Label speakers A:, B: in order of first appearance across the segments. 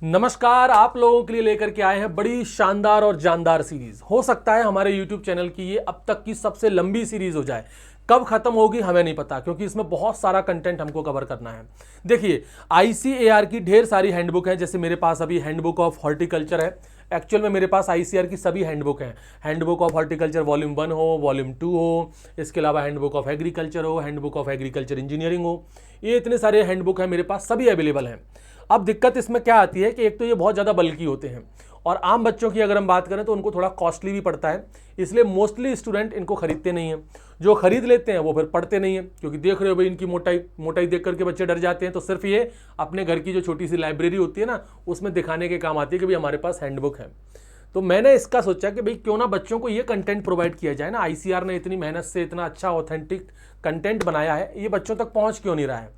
A: नमस्कार, आप लोगों के लिए लेकर के आए हैं बड़ी शानदार और जानदार सीरीज। हो सकता है हमारे YouTube चैनल की ये अब तक की सबसे लंबी सीरीज हो जाए। कब खत्म होगी हमें नहीं पता, क्योंकि इसमें बहुत सारा कंटेंट हमको कवर करना है। देखिए, ICAR की ढेर सारी हैंडबुक है। जैसे मेरे पास अभी हैंडबुक ऑफ हॉर्टिकल्चर है। एक्चुअल में मेरे पास ICAR की सभी हैंडबुक हैं। हैंडबुक ऑफ हॉर्टिकल्चर वॉल्यूम 1 हो, वॉल्यूम 2 हो, इसके अलावा हैंडबुक ऑफ एग्रीकल्चर हो, हैंडबुक ऑफ एग्रीकल्चर इंजीनियरिंग हो। ये इतने सारे हैंडबुक हैं मेरे पास, सभी अवेलेबल हैं। अब दिक्कत इसमें क्या आती है कि एक तो ये बहुत ज़्यादा बल्कि होते हैं, और आम बच्चों की अगर हम बात करें तो उनको थोड़ा कॉस्टली भी पड़ता है। इसलिए मोस्टली स्टूडेंट इनको खरीदते नहीं हैं। जो खरीद लेते हैं वो फिर पढ़ते नहीं हैं, क्योंकि देख रहे हो भाई इनकी मोटाई देख करके बच्चे डर जाते हैं। तो सिर्फ ये अपने घर की जो छोटी सी लाइब्रेरी होती है ना, उसमें दिखाने के काम आती है कि भाई हमारे पास हैंडबुक है। तो मैंने इसका सोचा कि भाई क्यों ना बच्चों को ये कंटेंट प्रोवाइड किया जाए ना। ICAR ने इतनी मेहनत से इतना अच्छा ऑथेंटिक कंटेंट बनाया है, ये बच्चों तक पहुँच क्यों नहीं रहा है।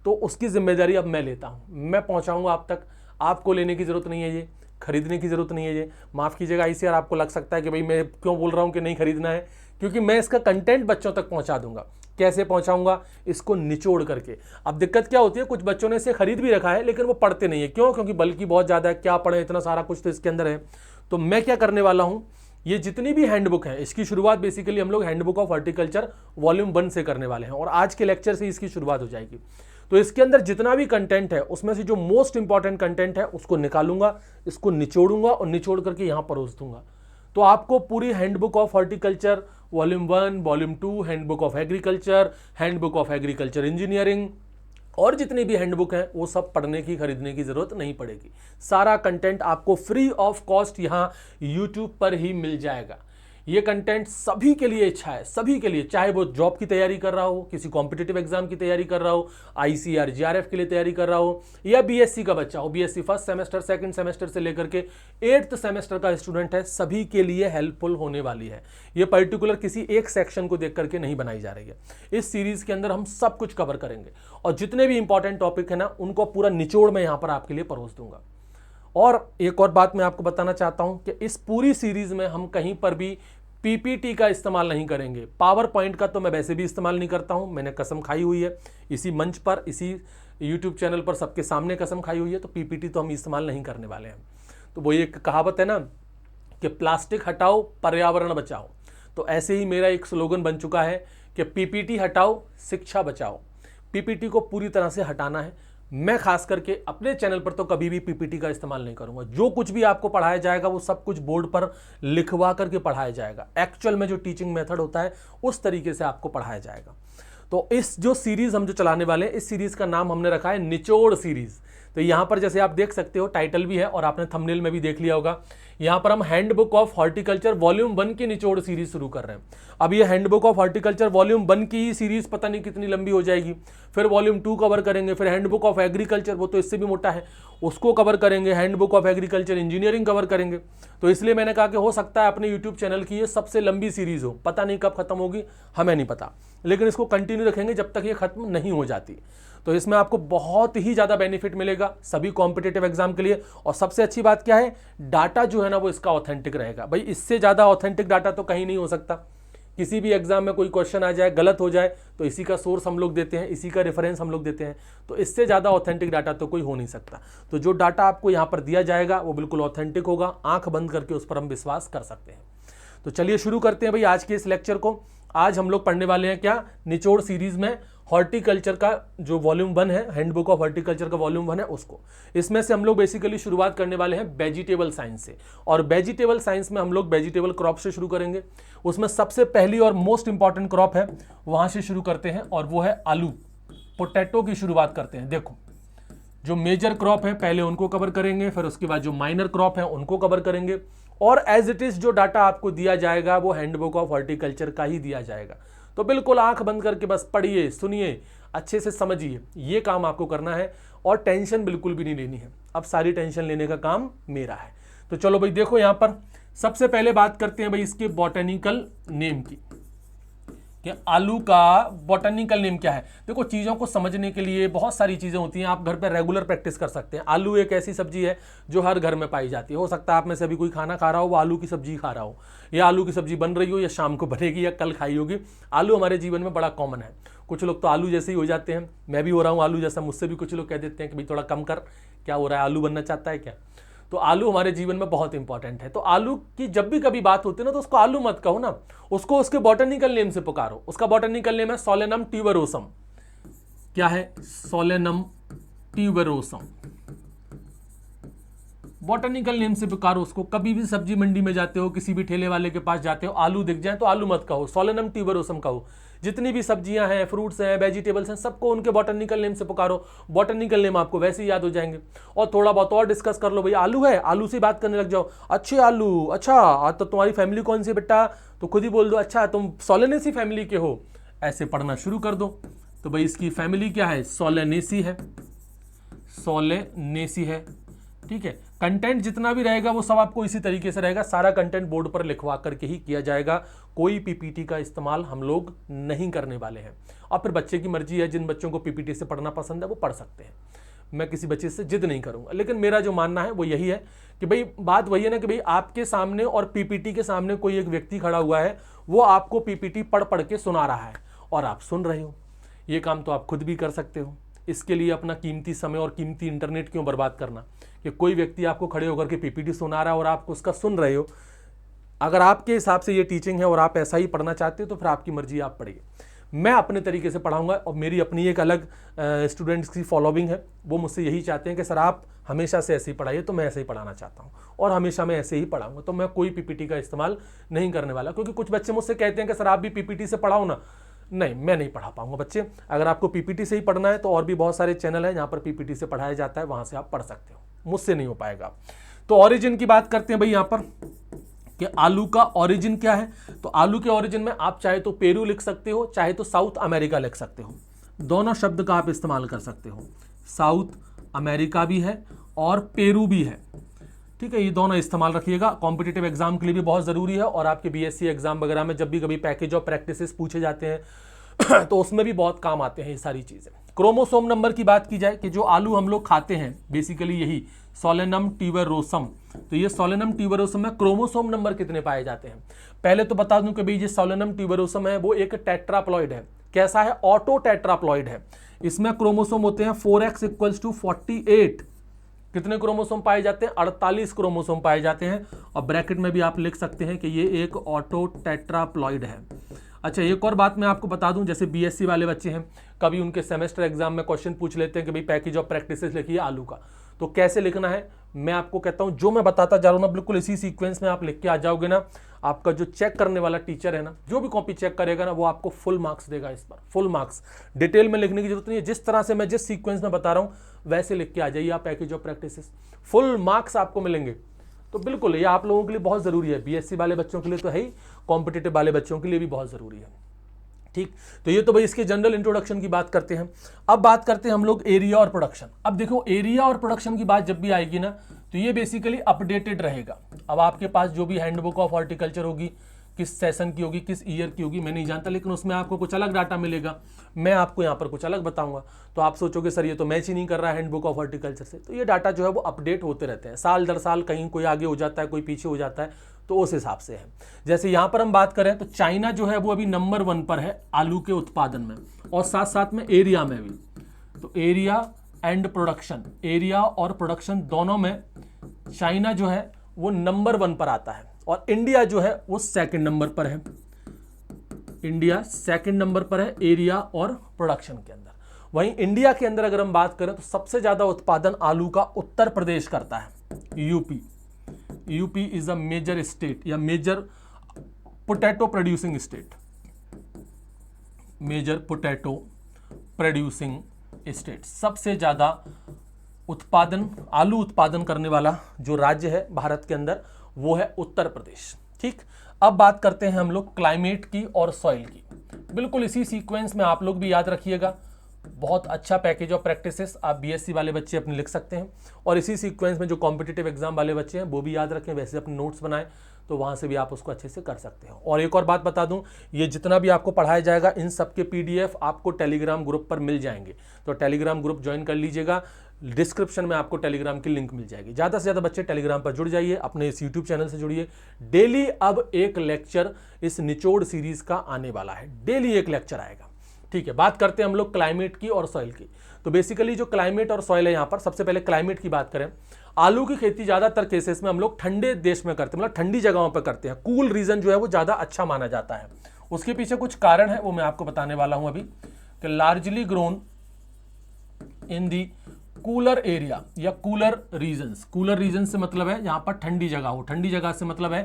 A: तो उसकी जिम्मेदारी अब मैं लेता हूँ, मैं पहुँचाऊँगा आप तक। आपको लेने की ज़रूरत नहीं है, ये खरीदने की ज़रूरत नहीं है। ये माफ़ कीजिएगा ICAR, आपको लग सकता है कि भाई मैं क्यों बोल रहा हूँ कि नहीं खरीदना है, क्योंकि मैं इसका कंटेंट बच्चों तक पहुँचा दूंगा। कैसे पहुँचाऊँगा, इसको निचोड़ करके। अब दिक्कत क्या होती है, कुछ बच्चों ने इसे खरीद भी रखा है लेकिन वो पढ़ते नहीं है। क्यों? क्योंकि बल्कि बहुत ज़्यादा है, क्या पढ़े, इतना सारा कुछ तो इसके अंदर है। तो मैं क्या करने वाला हूँ, ये जितनी भी हैंडबुक है इसकी शुरुआत बेसिकली हम लोग हैंडबुक ऑफ हॉर्टिकल्चर वॉल्यूम 1 से करने वाले हैं, और आज के लेक्चर से इसकी शुरुआत हो जाएगी। तो इसके अंदर जितना भी कंटेंट है उसमें से जो मोस्ट इंपॉर्टेंट कंटेंट है उसको निकालूंगा, इसको निचोड़ूंगा और निचोड़ करके यहाँ परोस दूंगा। तो आपको पूरी handbook of horticulture volume 1, volume 2, handbook of agriculture, handbook of agriculture engineering और जितनी भी हैंडबुक हैं वो सब पढ़ने की, खरीदने की ज़रूरत नहीं पड़ेगी। सारा कंटेंट आपको फ्री ऑफ कॉस्ट यहाँ YouTube पर ही मिल जाएगा। ये कंटेंट सभी के लिए अच्छा है, सभी के लिए, चाहे वो जॉब की तैयारी कर रहा हो, किसी कॉम्पिटिटिव एग्जाम की तैयारी कर रहा हो, ICAR GRF के लिए तैयारी कर रहा हो, या BSc का बच्चा हो, BSc first semester, second semester से लेकर के 8th सेमेस्टर का स्टूडेंट है, सभी के लिए हेल्पफुल होने वाली है। ये पर्टिकुलर किसी एक सेक्शन को देख करके नहीं बनाई जा रही है। इस सीरीज के अंदर हम सब कुछ कवर करेंगे, और जितने भी इंपॉर्टेंट टॉपिक है ना उनको पूरा निचोड़ में यहाँ पर आपके लिए परोस दूंगा। और एक और बात मैं आपको बताना चाहता हूं कि इस पूरी सीरीज में हम कहीं पर भी PPT का इस्तेमाल नहीं करेंगे। पावर पॉइंट का तो मैं वैसे भी इस्तेमाल नहीं करता हूं, मैंने कसम खाई हुई है इसी मंच पर, इसी YouTube चैनल पर सबके सामने कसम खाई हुई है। तो PPT तो हम इस्तेमाल नहीं करने वाले हैं। तो वो एक कहावत है ना कि प्लास्टिक हटाओ पर्यावरण बचाओ, तो ऐसे ही मेरा एक स्लोगन बन चुका है कि PPT हटाओ शिक्षा बचाओ। PPT को पूरी तरह से हटाना है। मैं खास करके अपने चैनल पर तो कभी भी PPT का इस्तेमाल नहीं करूंगा। जो कुछ भी आपको पढ़ाया जाएगा वो सब कुछ बोर्ड पर लिखवा करके पढ़ाया जाएगा। एक्चुअल में जो टीचिंग मेथड होता है उस तरीके से आपको पढ़ाया जाएगा। तो इस जो सीरीज हम जो चलाने वाले हैं, इस सीरीज का नाम हमने रखा है निचोड़ सीरीज। तो यहाँ पर जैसे आप देख सकते हो टाइटल भी है, और आपने थंबनेल में भी देख लिया होगा। यहाँ पर हम हैंडबुक ऑफ हॉर्टिकल्चर वॉल्यूम 1 की निचोड़ सीरीज शुरू कर रहे हैं। अब ये हैंडबुक ऑफ हॉर्टिकल्चर वॉल्यूम 1 की सीरीज पता नहीं कितनी लंबी हो जाएगी। फिर वॉल्यूम 2 कवर करेंगे, फिर हैंडबुक ऑफ एग्रीकल्चर, वो तो इससे भी मोटा है, उसको कवर करेंगे। Handbook of agriculture engineering cover करेंगे। तो इसलिए मैंने कहा कि हो सकता है अपने YouTube चैनल की ये सबसे लंबी सीरीज हो। पता नहीं कब खत्म होगी, हमें नहीं पता, लेकिन इसको कंटिन्यू रखेंगे जब तक ये खत्म नहीं हो जाती। तो इसमें आपको बहुत ही ज़्यादा बेनिफिट मिलेगा सभी कॉम्पिटिटिव एग्जाम के लिए। और सबसे अच्छी बात क्या है, डाटा जो है ना वो इसका ऑथेंटिक रहेगा। भाई इससे ज़्यादा ऑथेंटिक डाटा तो कहीं नहीं हो सकता। किसी भी एग्जाम में कोई क्वेश्चन आ जाए, गलत हो जाए, तो इसी का सोर्स हम लोग देते हैं, इसी का रेफरेंस हम लोग देते हैं। तो इससे ज़्यादा ऑथेंटिक डाटा तो कोई हो नहीं सकता। तो जो डाटा आपको यहाँ पर दिया जाएगा वो बिल्कुल ऑथेंटिक होगा, आंख बंद करके उस पर हम विश्वास कर सकते हैं। तो चलिए शुरू करते हैं भाई आज के इस लेक्चर को। आज हम लोग पढ़ने वाले हैं क्या, निचोड़ सीरीज में हॉर्टिकल्चर का जो वॉल्यूम 1 है, हैंडबुक ऑफ हॉर्टिकल्चर का वॉल्यूम 1 है उसको। इसमें से हम लोग बेसिकली शुरुआत करने वाले हैं वेजिटेबल साइंस से, और वेजिटेबल साइंस में हम लोग वेजिटेबल क्रॉप से शुरू करेंगे। उसमें सबसे पहली और मोस्ट इंपॉर्टेंट क्रॉप है, वहां से शुरू करते हैं, और वो है आलू, पोटैटो की शुरुआत करते हैं। देखो, जो मेजर क्रॉप है पहले उनको कवर करेंगे, फिर उसके बाद जो माइनर क्रॉप है उनको कवर करेंगे, और एज इट इज जो डाटा आपको दिया जाएगा वो हैंडबुक ऑफ हॉर्टिकल्चर का ही दिया जाएगा। तो बिल्कुल आंख बंद करके बस पढ़िए, सुनिए, अच्छे से समझिए, ये काम आपको करना है, और टेंशन बिल्कुल भी नहीं लेनी है। अब सारी टेंशन लेने का काम मेरा है। तो चलो भाई देखो, यहाँ पर सबसे पहले बात करते हैं भाई इसके बॉटनिकल नेम की, कि आलू का बॉटनिकल नेम क्या है। देखो, चीज़ों को समझने के लिए बहुत सारी चीज़ें होती हैं, आप घर पर रेगुलर प्रैक्टिस कर सकते हैं। आलू एक ऐसी सब्जी है जो हर घर में पाई जाती है। हो सकता है आप में से अभी कोई खाना खा रहा हो वो आलू की सब्जी खा रहा हो, या आलू की सब्जी बन रही हो, या शाम को बनेगी, या कल खाई होगी। आलू हमारे जीवन में बड़ा कॉमन है। कुछ लोग तो आलू जैसे ही हो जाते हैं, मैं भी हो रहा हूँ आलू जैसा। मुझसे भी कुछ लोग कह देते हैं कि भाई थोड़ा कम कर, क्या हो रहा है, आलू बनना चाहता है क्या? तो आलू हमारे जीवन में बहुत इंपॉर्टेंट है। तो आलू की जब भी कभी बात होती है ना, तो उसको आलू मत कहो ना, उसको उसके बॉटनिकल नेम से पुकारो। उसका बॉटनिकल नेम है सोलेनम ट्यूबरोसम। क्या है? Solanum tuberosum. बॉटनिकल नेम से पुकारो उसको। कभी भी सब्जी मंडी में जाते हो, किसी भी ठेले वाले के पास जाते हो, आलू दिख जाए तो आलू मत कहो, सोलेनम ट्यूबरोसम कहो। जितनी भी सब्जियां हैं, फ्रूट्स हैं, वेजिटेबल्स हैं, सबको उनके बॉटनिकल नेम से पुकारो। बॉटनिकल नेम आपको वैसे ही याद हो जाएंगे। और थोड़ा बहुत और डिस्कस कर लो, भाई आलू है, आलू से बात करने लग जाओ। अच्छे आलू, अच्छा आज तो तुम्हारी फैमिली कौन सी बेटा? तो खुद ही बोल दो, अच्छा तुम सोलेनेसी फैमिली के हो। ऐसे पढ़ना शुरू कर दो। तो भाई इसकी फैमिली क्या है? सोलेनेसी है, सोलेनेसी है। ठीक है, कंटेंट जितना भी रहेगा वो सब आपको इसी तरीके से रहेगा। सारा कंटेंट बोर्ड पर लिखवा करके ही किया जाएगा। कोई पीपीटी का इस्तेमाल हम लोग नहीं करने वाले हैं। और फिर बच्चे की मर्जी है, जिन बच्चों को पीपीटी से पढ़ना पसंद है वो पढ़ सकते हैं। मैं किसी बच्चे से जिद नहीं करूंगा, लेकिन मेरा जो मानना है वो यही है कि भाई बात वही है ना कि भाई आपके सामने और पीपीटी के सामने कोई एक व्यक्ति खड़ा हुआ है, वो आपको पीपीटी पढ़ पढ़ के सुना रहा है और आप सुन रहे हो। ये काम तो आप खुद भी कर सकते हो। इसके लिए अपना कीमती समय और कीमती इंटरनेट क्यों बर्बाद करना कि कोई व्यक्ति आपको खड़े होकर के पीपीटी सुना रहा है और आप उसका सुन रहे हो। अगर आपके हिसाब से ये टीचिंग है और आप ऐसा ही पढ़ना चाहते हो तो फिर आपकी मर्जी, आप पढ़िए। मैं अपने तरीके से पढ़ाऊंगा और मेरी अपनी एक अलग स्टूडेंट्स की फॉलोइंग है। वो मुझसे यही चाहते हैं कि सर आप हमेशा से ऐसे ही पढ़ाइए, तो मैं ऐसे ही पढ़ाना चाहता हूँ और हमेशा मैं ऐसे ही पढ़ाऊंगा। तो मैं कोई पीपीटी का इस्तेमाल नहीं करने वाला, क्योंकि कुछ बच्चे मुझसे कहते हैं कि सर आप भी पीपीटी से पढ़ाओ ना। नहीं, मैं नहीं पढ़ा पाऊंगा बच्चे। अगर आपको पीपीटी से ही पढ़ना है तो और भी बहुत सारे चैनल हैं जहाँ पर पीपीटी से पढ़ाया जाता है, वहाँ से आप पढ़ सकते हो। मुझसे नहीं हो पाएगा। तो ऑरिजिन की बात करते हैं भाई यहाँ पर कि आलू का ऑरिजिन क्या है। तो आलू के ऑरिजिन में आप चाहे तो पेरू लिख सकते हो, चाहे तो साउथ अमेरिका लिख सकते हो। दोनों शब्द का आप इस्तेमाल कर सकते हो। साउथ अमेरिका भी है और पेरू भी है। ठीक है, ये दोनों इस्तेमाल रखिएगा। कॉम्पिटिटिव एग्जाम के लिए भी बहुत ज़रूरी है और आपके बीएससी एग्जाम वगैरह में जब भी कभी पैकेज ऑफ प्रैक्टिसेस पूछे जाते हैं तो उसमें भी बहुत काम आते हैं ये सारी चीज़ें। क्रोमोसोम नंबर की बात की जाए कि जो आलू हम लोग खाते हैं बेसिकली यही सोलेनम ट्यूबरोसम। तो ये सोलेनम ट्यूबरोसम में क्रोमोसोम नंबर कितने पाए जाते हैं? पहले तो बता दूं कि भाई ये सोलेनम ट्यूबरोसम है वो एक टेट्राप्लॉइड है। कैसा है? ऑटो टेट्राप्लॉइड है। इसमें क्रोमोसोम होते हैं 4x = 48। कितने क्रोमोसोम पाए जाते हैं? 48 क्रोमोसोम पाए जाते हैं। और ब्रैकेट में भी आप लिख सकते हैं कि ये एक ऑटो टेट्राप्लॉइड है। अच्छा, एक और बात मैं आपको बता दूं, जैसे बीएससी वाले बच्चे हैं, कभी उनके सेमेस्टर एग्जाम में क्वेश्चन पूछ लेते हैं कि भाई पैकेज ऑफ प्रैक्टिसेस लिखिए आलू का। तो कैसे लिखना है मैं आपको कहता हूं, जो मैं बताता जा रहा हूं ना बिल्कुल इसी सीक्वेंस में आप लिख के आ जाओगे ना, आपका जो चेक करने वाला टीचर है ना, जो भी कॉपी चेक करेगा ना, वो आपको फुल मार्क्स देगा। इस पर फुल मार्क्स, डिटेल में लिखने की जरूरत नहीं है। जिस तरह से मैं जिस सीक्वेंस में बता रहा हूं वैसे लिख के आ जाइए आप package of practices, full marks आपको मिलेंगे। तो बिल्कुल ये आप लोगों के लिए बहुत जरूरी है। बीएससी वाले बच्चों के लिए तो है ही, कॉम्पिटिटिव वाले बच्चों के लिए भी बहुत जरूरी है। ठीक, तो ये तो भाई इसके जनरल इंट्रोडक्शन की बात करते हैं। अब बात करते हैं हम लोग एरिया और प्रोडक्शन। अब देखो एरिया और प्रोडक्शन की बात जब भी आएगी ना, तो ये बेसिकली अपडेटेड रहेगा। अब आपके पास जो भी हैंडबुक ऑफ हॉर्टिकल्चर होगी, किस सेशन की होगी, किस ईयर की होगी, मैं नहीं जानता, लेकिन उसमें आपको कुछ अलग डाटा मिलेगा। मैं आपको यहाँ पर कुछ अलग बताऊंगा। तो आप सोचोगे सर ये तो मैच ही नहीं कर रहा है हैंडबुक ऑफ हॉर्टिकल्चर से। तो ये डाटा जो है वो अपडेट होते रहते हैं साल दर साल, कहीं कोई आगे हो जाता है, कोई पीछे हो जाता है, तो उस हिसाब से है। जैसे यहाँ पर हम बात करें तो चाइना जो है वो अभी नंबर 1 पर है आलू के उत्पादन में, और साथ साथ में एरिया में भी। तो एरिया एंड प्रोडक्शन, एरिया और प्रोडक्शन दोनों में चाइना जो है वो नंबर 1 पर आता है, और इंडिया जो है वो 2nd नंबर पर है। इंडिया 2nd नंबर पर है एरिया और प्रोडक्शन के अंदर। वहीं इंडिया के अंदर अगर हम बात करें तो सबसे ज्यादा उत्पादन आलू का उत्तर प्रदेश करता है, UP. UP is a major state या major potato producing state, major potato producing state. सबसे ज्यादा उत्पादन, आलू उत्पादन करने वाला जो राज्य है भारत के अंदर वो है उत्तर प्रदेश। ठीक, अब बात करते हैं हम लोग क्लाइमेट की और सॉइल की। बिल्कुल इसी सीक्वेंस में आप लोग भी याद रखिएगा। बहुत अच्छा पैकेज ऑफ प्रैक्टिसेस आप बीएससी वाले बच्चे अपने लिख सकते हैं, और इसी सीक्वेंस में जो कॉम्पिटिटिव एग्जाम वाले बच्चे हैं वो भी याद रखें, वैसे अपने नोट्स बनाएं, तो वहां से भी आप उसको अच्छे से कर सकते हो। और एक और बात बता दूं, ये जितना भी आपको पढ़ाया जाएगा इन सब के पीडीएफ आपको टेलीग्राम ग्रुप पर मिल जाएंगे। तो टेलीग्राम ग्रुप ज्वाइन कर लीजिएगा, डिस्क्रिप्शन में आपको टेलीग्राम की लिंक मिल जाएगी। ज़्यादा से ज़्यादा बच्चे टेलीग्राम पर जुड़ जाइए, अपने इस यूट्यूब चैनल से जुड़िए। डेली अब एक लेक्चर इस निचोड़ सीरीज का आने वाला है, डेली एक लेक्चर आएगा। ठीक है, बात करते हैं हम लोग क्लाइमेट की और सॉइल की। तो बेसिकली जो क्लाइमेट और सॉइल है यहाँ पर, सबसे पहले क्लाइमेट की बात करें, आलू की खेती ज्यादातर केसेस में हम लोग ठंडे देश में करते हैं, मतलब ठंडी जगहों पर करते हैं। कूल रीजन जो है वो ज्यादा अच्छा माना जाता है। उसके पीछे कुछ कारण है, वो मैं आपको बताने वाला हूं अभी, कि largely grown in the cooler area या कूलर रीजन्स। कूलर रीजन से मतलब है यहाँ पर ठंडी जगह हो। ठंडी जगह से मतलब है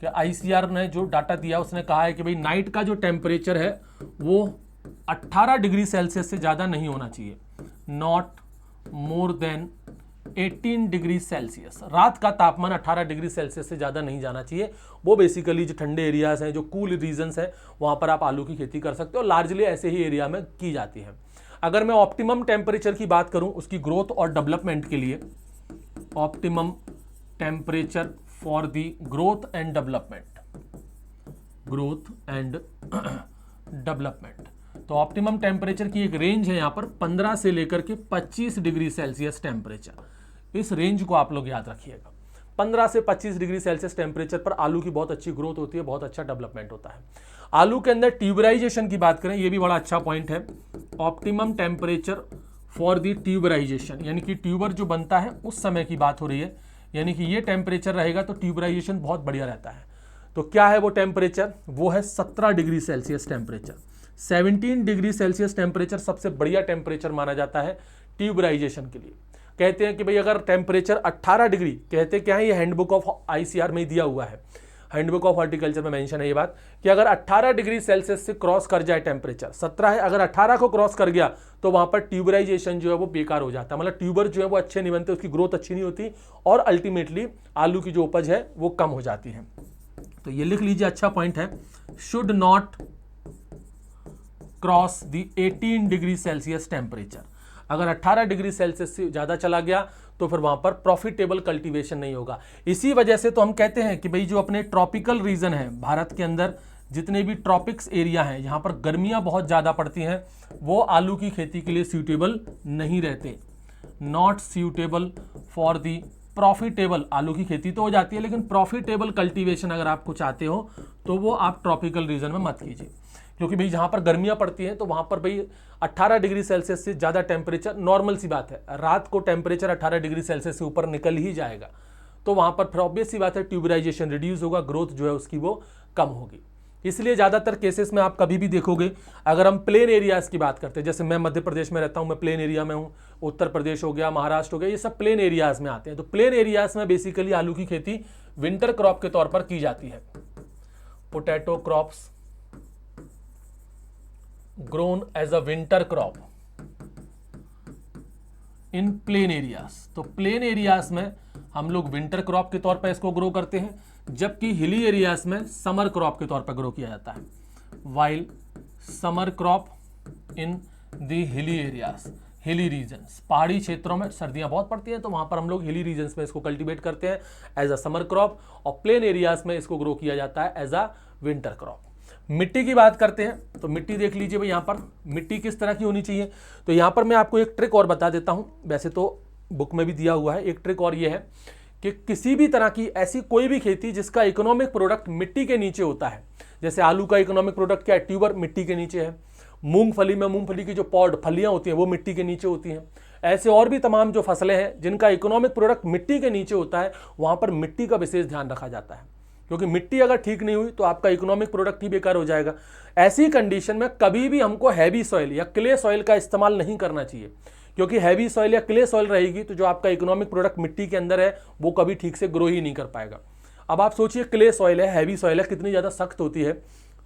A: कि ICAR ने जो डाटा दिया उसने कहा है कि भाई नाइट का जो टेम्परेचर है वो 18 डिग्री सेल्सियस से ज़्यादा नहीं होना चाहिए, not more than 18 degree Celsius. रात का तापमान 18 डिग्री सेल्सियस से ज़्यादा नहीं जाना चाहिए। वो बेसिकली जो ठंडे एरियाज हैं, जो कूल रीजन्स हैं, वहाँ पर आप आलू की खेती कर सकते हो। लार्जली ऐसे ही एरिया में की जाती है। अगर मैं ऑप्टिमम टेम्परेचर की बात करूं उसकी ग्रोथ और डेवलपमेंट के लिए, optimum temperature for the growth and development, growth and development, तो ऑप्टिमम टेम्परेचर की एक रेंज है यहाँ पर 15 से लेकर के 25 डिग्री सेल्सियस टेम्परेचर। इस रेंज को आप लोग याद रखिएगा। 15 से 25 डिग्री सेल्सियस टेम्परेचर पर आलू की बहुत अच्छी ग्रोथ होती है, बहुत अच्छा डेवलपमेंट होता है। आलू के अंदर ट्यूबराइजेशन की बात करें, ये भी बड़ा अच्छा पॉइंट है। Optimum temperature for the tuberisation, यानी कि ट्यूबर जो बनता है उस समय की बात हो रही है, यानी कि ये टेम्परेचर रहेगा तो ट्यूबराइजेशन बहुत बढ़िया रहता है। तो क्या है वो टेम्परेचर? वो है 17 degree Celsius temperature. 17 degree Celsius temperature सबसे बढ़िया टेम्परेचर माना जाता है ट्यूबराइजेशन के लिए। कहते हैं कि भाई अगर टेम्परेचर 18 डिग्री, कहते क्या है, ये हैंडबुक ऑफ ICAR में दिया हुआ है, हैंडबुक ऑफ हॉर्टिकल्चर में मेंशन है ये बात, कि अगर 18 डिग्री सेल्सियस से क्रॉस कर जाए, टेम्परेचर 17 है, अगर 18 को क्रॉस कर गया तो वहां पर ट्यूबराइजेशन जो है वो बेकार हो जाता है। मतलब ट्यूबर जो है वो अच्छे नहीं बनते, उसकी ग्रोथ अच्छी नहीं होती और अल्टीमेटली आलू की जो उपज है वो कम हो जाती है। तो ये लिख लीजिए, अच्छा पॉइंट है, should not cross the 18 degree Celsius temperature. अगर 18 डिग्री सेल्सियस से ज़्यादा चला गया तो फिर वहाँ पर प्रॉफिटेबल कल्टीवेशन नहीं होगा। इसी वजह से तो हम कहते हैं कि भाई जो अपने ट्रॉपिकल रीजन है भारत के अंदर, जितने भी ट्रॉपिक्स एरिया हैं, यहाँ पर गर्मियाँ बहुत ज़्यादा पड़ती हैं, वो आलू की खेती के लिए सूटेबल नहीं रहते। Not suitable for the profitable, आलू की खेती तो हो जाती है लेकिन प्रॉफिटेबल कल्टीवेशन अगर आपको चाहते हो तो वो आप ट्रॉपिकल रीजन में मत कीजिए, क्योंकि भाई जहाँ पर गर्मियाँ पड़ती हैं तो वहाँ पर भाई 18 डिग्री सेल्सियस से ज़्यादा टेम्परेचर नॉर्मल सी बात है, रात को टेम्परेचर 18 डिग्री सेल्सियस से ऊपर निकल ही जाएगा, तो वहाँ पर फिर ऑब्वियस सी बात है ट्यूबराइजेशन रिड्यूस होगा, ग्रोथ जो है उसकी वो कम होगी। इसलिए ज़्यादातर केसेस में आप कभी भी देखोगे, अगर हम प्लेन एरियाज़ की बात करते हैं, जैसे मैं मध्य प्रदेश में रहता हूँ, मैं प्लेन एरिया में हूँ, उत्तर प्रदेश हो गया, महाराष्ट्र हो गया, ये सब प्लेन एरियाज़ में आते हैं। तो प्लेन एरियाज़ में बेसिकली आलू की खेती विंटर क्रॉप के तौर पर की जाती है। Potato crops grown as a winter crop in plain areas. तो प्लेन एरियाज में हम लोग विंटर क्रॉप के तौर पर इसको ग्रो करते हैं, जबकि हिली एरियाज में समर क्रॉप के तौर पर ग्रो किया जाता है। While summer crop in the hilly areas, हिली रीजन्स, पहाड़ी क्षेत्रों में सर्दियां बहुत पड़ती हैं तो वहां पर हम लोग हिली रीजन्स में इसको कल्टीवेट करते हैं एज अ समर क्रॉप, और प्लेन एरियाज में इसको ग्रो किया जाता है एज अ विंटर क्रॉप। मिट्टी की बात करते हैं तो मिट्टी देख लीजिए भाई, यहाँ पर मिट्टी किस तरह की होनी चाहिए। तो यहाँ पर मैं आपको एक ट्रिक और बता देता हूँ, वैसे तो बुक में भी दिया हुआ है। एक ट्रिक और ये है कि किसी भी तरह की ऐसी कोई भी खेती जिसका इकोनॉमिक प्रोडक्ट मिट्टी के नीचे होता है, जैसे आलू का इकोनॉमिक प्रोडक्ट क्या है, ट्यूबर मिट्टी के नीचे है। मूंगफली में मूंगफली की जो पॉड फलियाँ होती हैं वो मिट्टी के नीचे होती हैं। ऐसे और भी तमाम जो फसलें हैं जिनका इकोनॉमिक प्रोडक्ट मिट्टी के नीचे होता है, वहाँ पर मिट्टी का विशेष ध्यान रखा जाता है, क्योंकि मिट्टी अगर ठीक नहीं हुई तो आपका इकोनॉमिक प्रोडक्ट ही बेकार हो जाएगा। ऐसी कंडीशन में कभी भी हमको हैवी सॉइल या क्ले सॉइल का इस्तेमाल नहीं करना चाहिए, क्योंकि हैवी सॉइल या क्ले सॉइल रहेगी तो जो आपका इकोनॉमिक प्रोडक्ट मिट्टी के अंदर है वो कभी ठीक से ग्रो ही नहीं कर पाएगा। अब आप सोचिए, क्ले सॉइल है, हैवी सॉइल है, कितनी ज़्यादा सख्त होती है,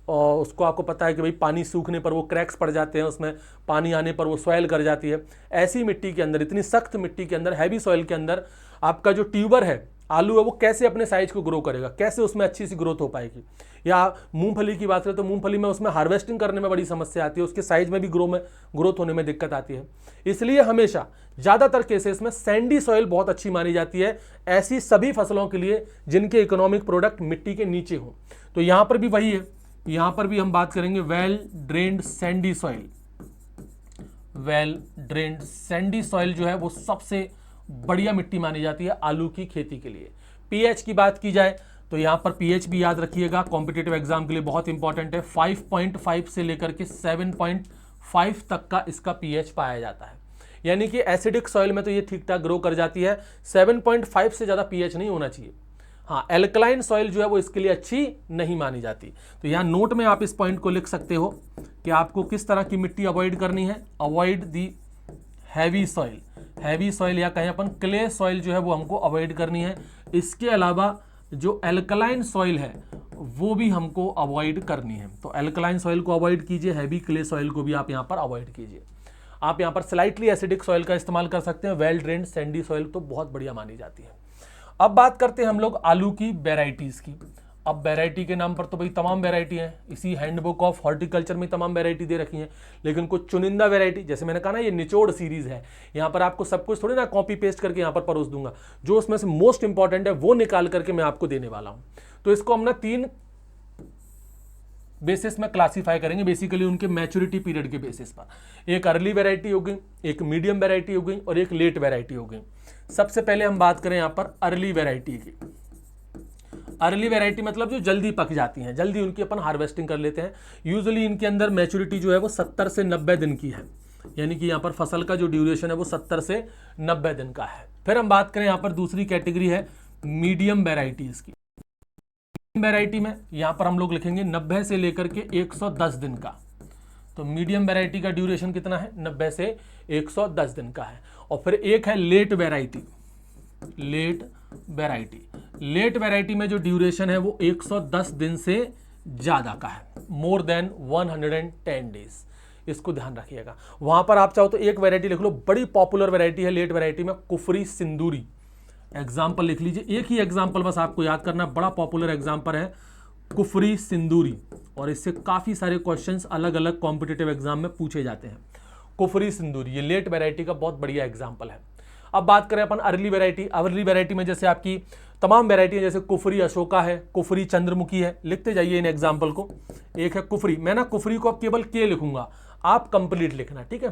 A: और उसको आपको पता है कि भाई पानी सूखने पर वो क्रैक्स पड़ जाते हैं, उसमें पानी आने पर वो सॉइल कर जाती है। ऐसी मिट्टी के अंदर, इतनी सख्त मिट्टी के अंदर, हैवी सॉइल के अंदर आपका जो ट्यूबर है, आलू है, वो कैसे अपने साइज को ग्रो करेगा, कैसे उसमें अच्छी सी ग्रोथ हो पाएगी। या मूंगफली की बात करें तो मूंगफली में उसमें हार्वेस्टिंग करने में बड़ी समस्या आती है, उसके साइज में भी ग्रोथ होने में दिक्कत आती है। इसलिए हमेशा ज़्यादातर केसेस में सैंडी सॉइल बहुत अच्छी मानी जाती है ऐसी सभी फसलों के लिए जिनके इकोनॉमिक प्रोडक्ट मिट्टी के नीचे हो। तो यहाँ पर भी वही है, यहाँ पर भी हम बात करेंगे well drained Sandy soil. Well drained Sandy soil जो है वो सबसे बढ़िया मिट्टी मानी जाती है आलू की खेती के लिए। पीएच की बात की जाए तो यहाँ पर पीएच भी याद रखिएगा, कॉम्पिटिटिव एग्जाम के लिए बहुत इंपॉर्टेंट है। 5.5 से लेकर के 7.5 5 तक का इसका pH पाया जाता है। यानी कि एसिडिक सॉइल में तो ये ठीक ठाक ग्रो कर जाती है, 7.5 से ज़्यादा pH नहीं होना चाहिए। हाँ, एल्कलाइन सॉइल जो है वो इसके लिए अच्छी नहीं मानी जाती। तो यहाँ नोट में आप इस पॉइंट को लिख सकते हो कि आपको किस तरह की मिट्टी अवॉइड करनी है। Avoid the heavy soil, heavy soil या कहें अपन क्ले सॉइल जो है वो हमको अवॉइड करनी है। इसके अलावा जो एल्कलाइन सॉइल है वो भी हमको अवॉइड करनी है। तो एल्कलाइन सॉइल को अवॉइड कीजिए, हैवी क्ले सॉइल को भी आप यहाँ पर अवॉइड कीजिए। आप यहाँ पर स्लाइटली एसिडिक सॉइल का इस्तेमाल कर सकते हैं। वेल ड्रेन्ड सैंडी सॉइल तो बहुत बढ़िया मानी जाती है। अब बात करते हैं हम लोग आलू की वेराइटीज़ की। अब वैरायटी के नाम पर तो भाई तमाम वैरायटी हैं, इसी हैंडबुक ऑफ हॉर्टिकल्चर में तमाम वैरायटी दे रखी हैं, लेकिन कुछ चुनिंदा वैरायटी, जैसे मैंने कहा ना ये निचोड़ सीरीज है, यहाँ पर आपको सब कुछ थोड़ी ना कॉपी पेस्ट करके यहाँ पर परोस दूंगा, जो उसमें से मोस्ट इंपॉर्टेंट है वो निकाल करके मैं आपको देने वाला हूँ। तो इसको हम ना 3 बेसिस में क्लासीफाई करेंगे, बेसिकली उनके मैच्योरिटी पीरियड के बेसिस पर। एक अर्ली वैरायटी हो गई, एक मीडियम वैरायटी हो गई और एक लेट वैरायटी हो गई। सबसे पहले हम बात करें यहाँ पर अर्ली वैरायटी की। अर्ली वैरायटी मतलब जो जल्दी पक जाती हैं, जल्दी उनकी अपन हार्वेस्टिंग कर लेते हैं। यूजुअली इनके अंदर मैच्योरिटी जो है वो 70 से 90 दिन की है, यानी कि यहाँ पर फसल का जो ड्यूरेशन है वो 70 से 90 दिन का है। फिर हम बात करें यहाँ पर दूसरी कैटेगरी है मीडियम वैरायटीज की। वैरायटी में यहाँ पर हम लोग लिखेंगे 90 से लेकर के 110 दिन का। तो मीडियम वैरायटी का ड्यूरेशन कितना है, 90 से 110 दिन का है। और फिर एक है late variety. Late variety, late variety में जो ड्यूरेशन है वो 110 दिन से ज़्यादा का है, मोर देन 110 डेज। इसको ध्यान रखिएगा। वहाँ पर आप चाहो तो एक वैरायटी लिख लो, बड़ी पॉपुलर वैरायटी है लेट वैरायटी में, कुफरी सिंदूरी। एग्जाम्पल लिख लीजिए, एक ही एग्जाम्पल बस आपको याद करना, बड़ा पॉपुलर एग्जाम्पल है कुफरी सिंदूरी, और इससे काफ़ी सारे क्वेश्चंस अलग अलग कॉम्पिटिटिव एग्जाम में पूछे जाते हैं। कुफरी सिंदूरी ये लेट वैरायटी का बहुत बढ़िया एग्जाम्पल है। अब बात करें अपन अर्ली वैरायटी। अर्ली वैरायटी में जैसे आपकी तमाम वैरायटी है, जैसे कुफरी अशोका है, कुफरी चंद्रमुखी है। लिखते जाइए इन एग्जाम्पल को। एक है कुफरी, मैं ना कुफरी को अब केवल के लिखूंगा, आप कंप्लीट लिखना, ठीक है।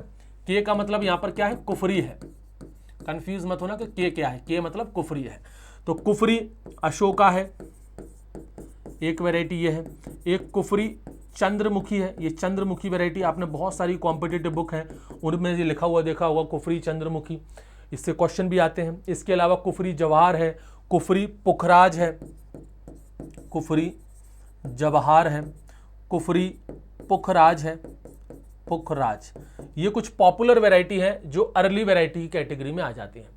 A: के का मतलब यहाँ पर क्या है, कुफरी है। कंफ्यूज मत होना कि के क्या है, के मतलब कुफरी है। तो कुफरी अशोका है, एक वैरायटी ये है। एक कुफरी चंद्रमुखी है, ये चंद्रमुखी वैरायटी आपने बहुत सारी कॉम्पिटिटिव बुक हैं उनमें ये लिखा हुआ देखा होगा, कुफरी चंद्रमुखी, इससे क्वेश्चन भी आते हैं। इसके अलावा कुफरी जवाहर है, कुफरी पुखराज है, कुफरी जवाहर है, कुफरी पुखराज है, पुखराज। ये कुछ पॉपुलर वैरायटी है जो अर्ली वैरायटी की कैटेगरी में आ जाती हैं।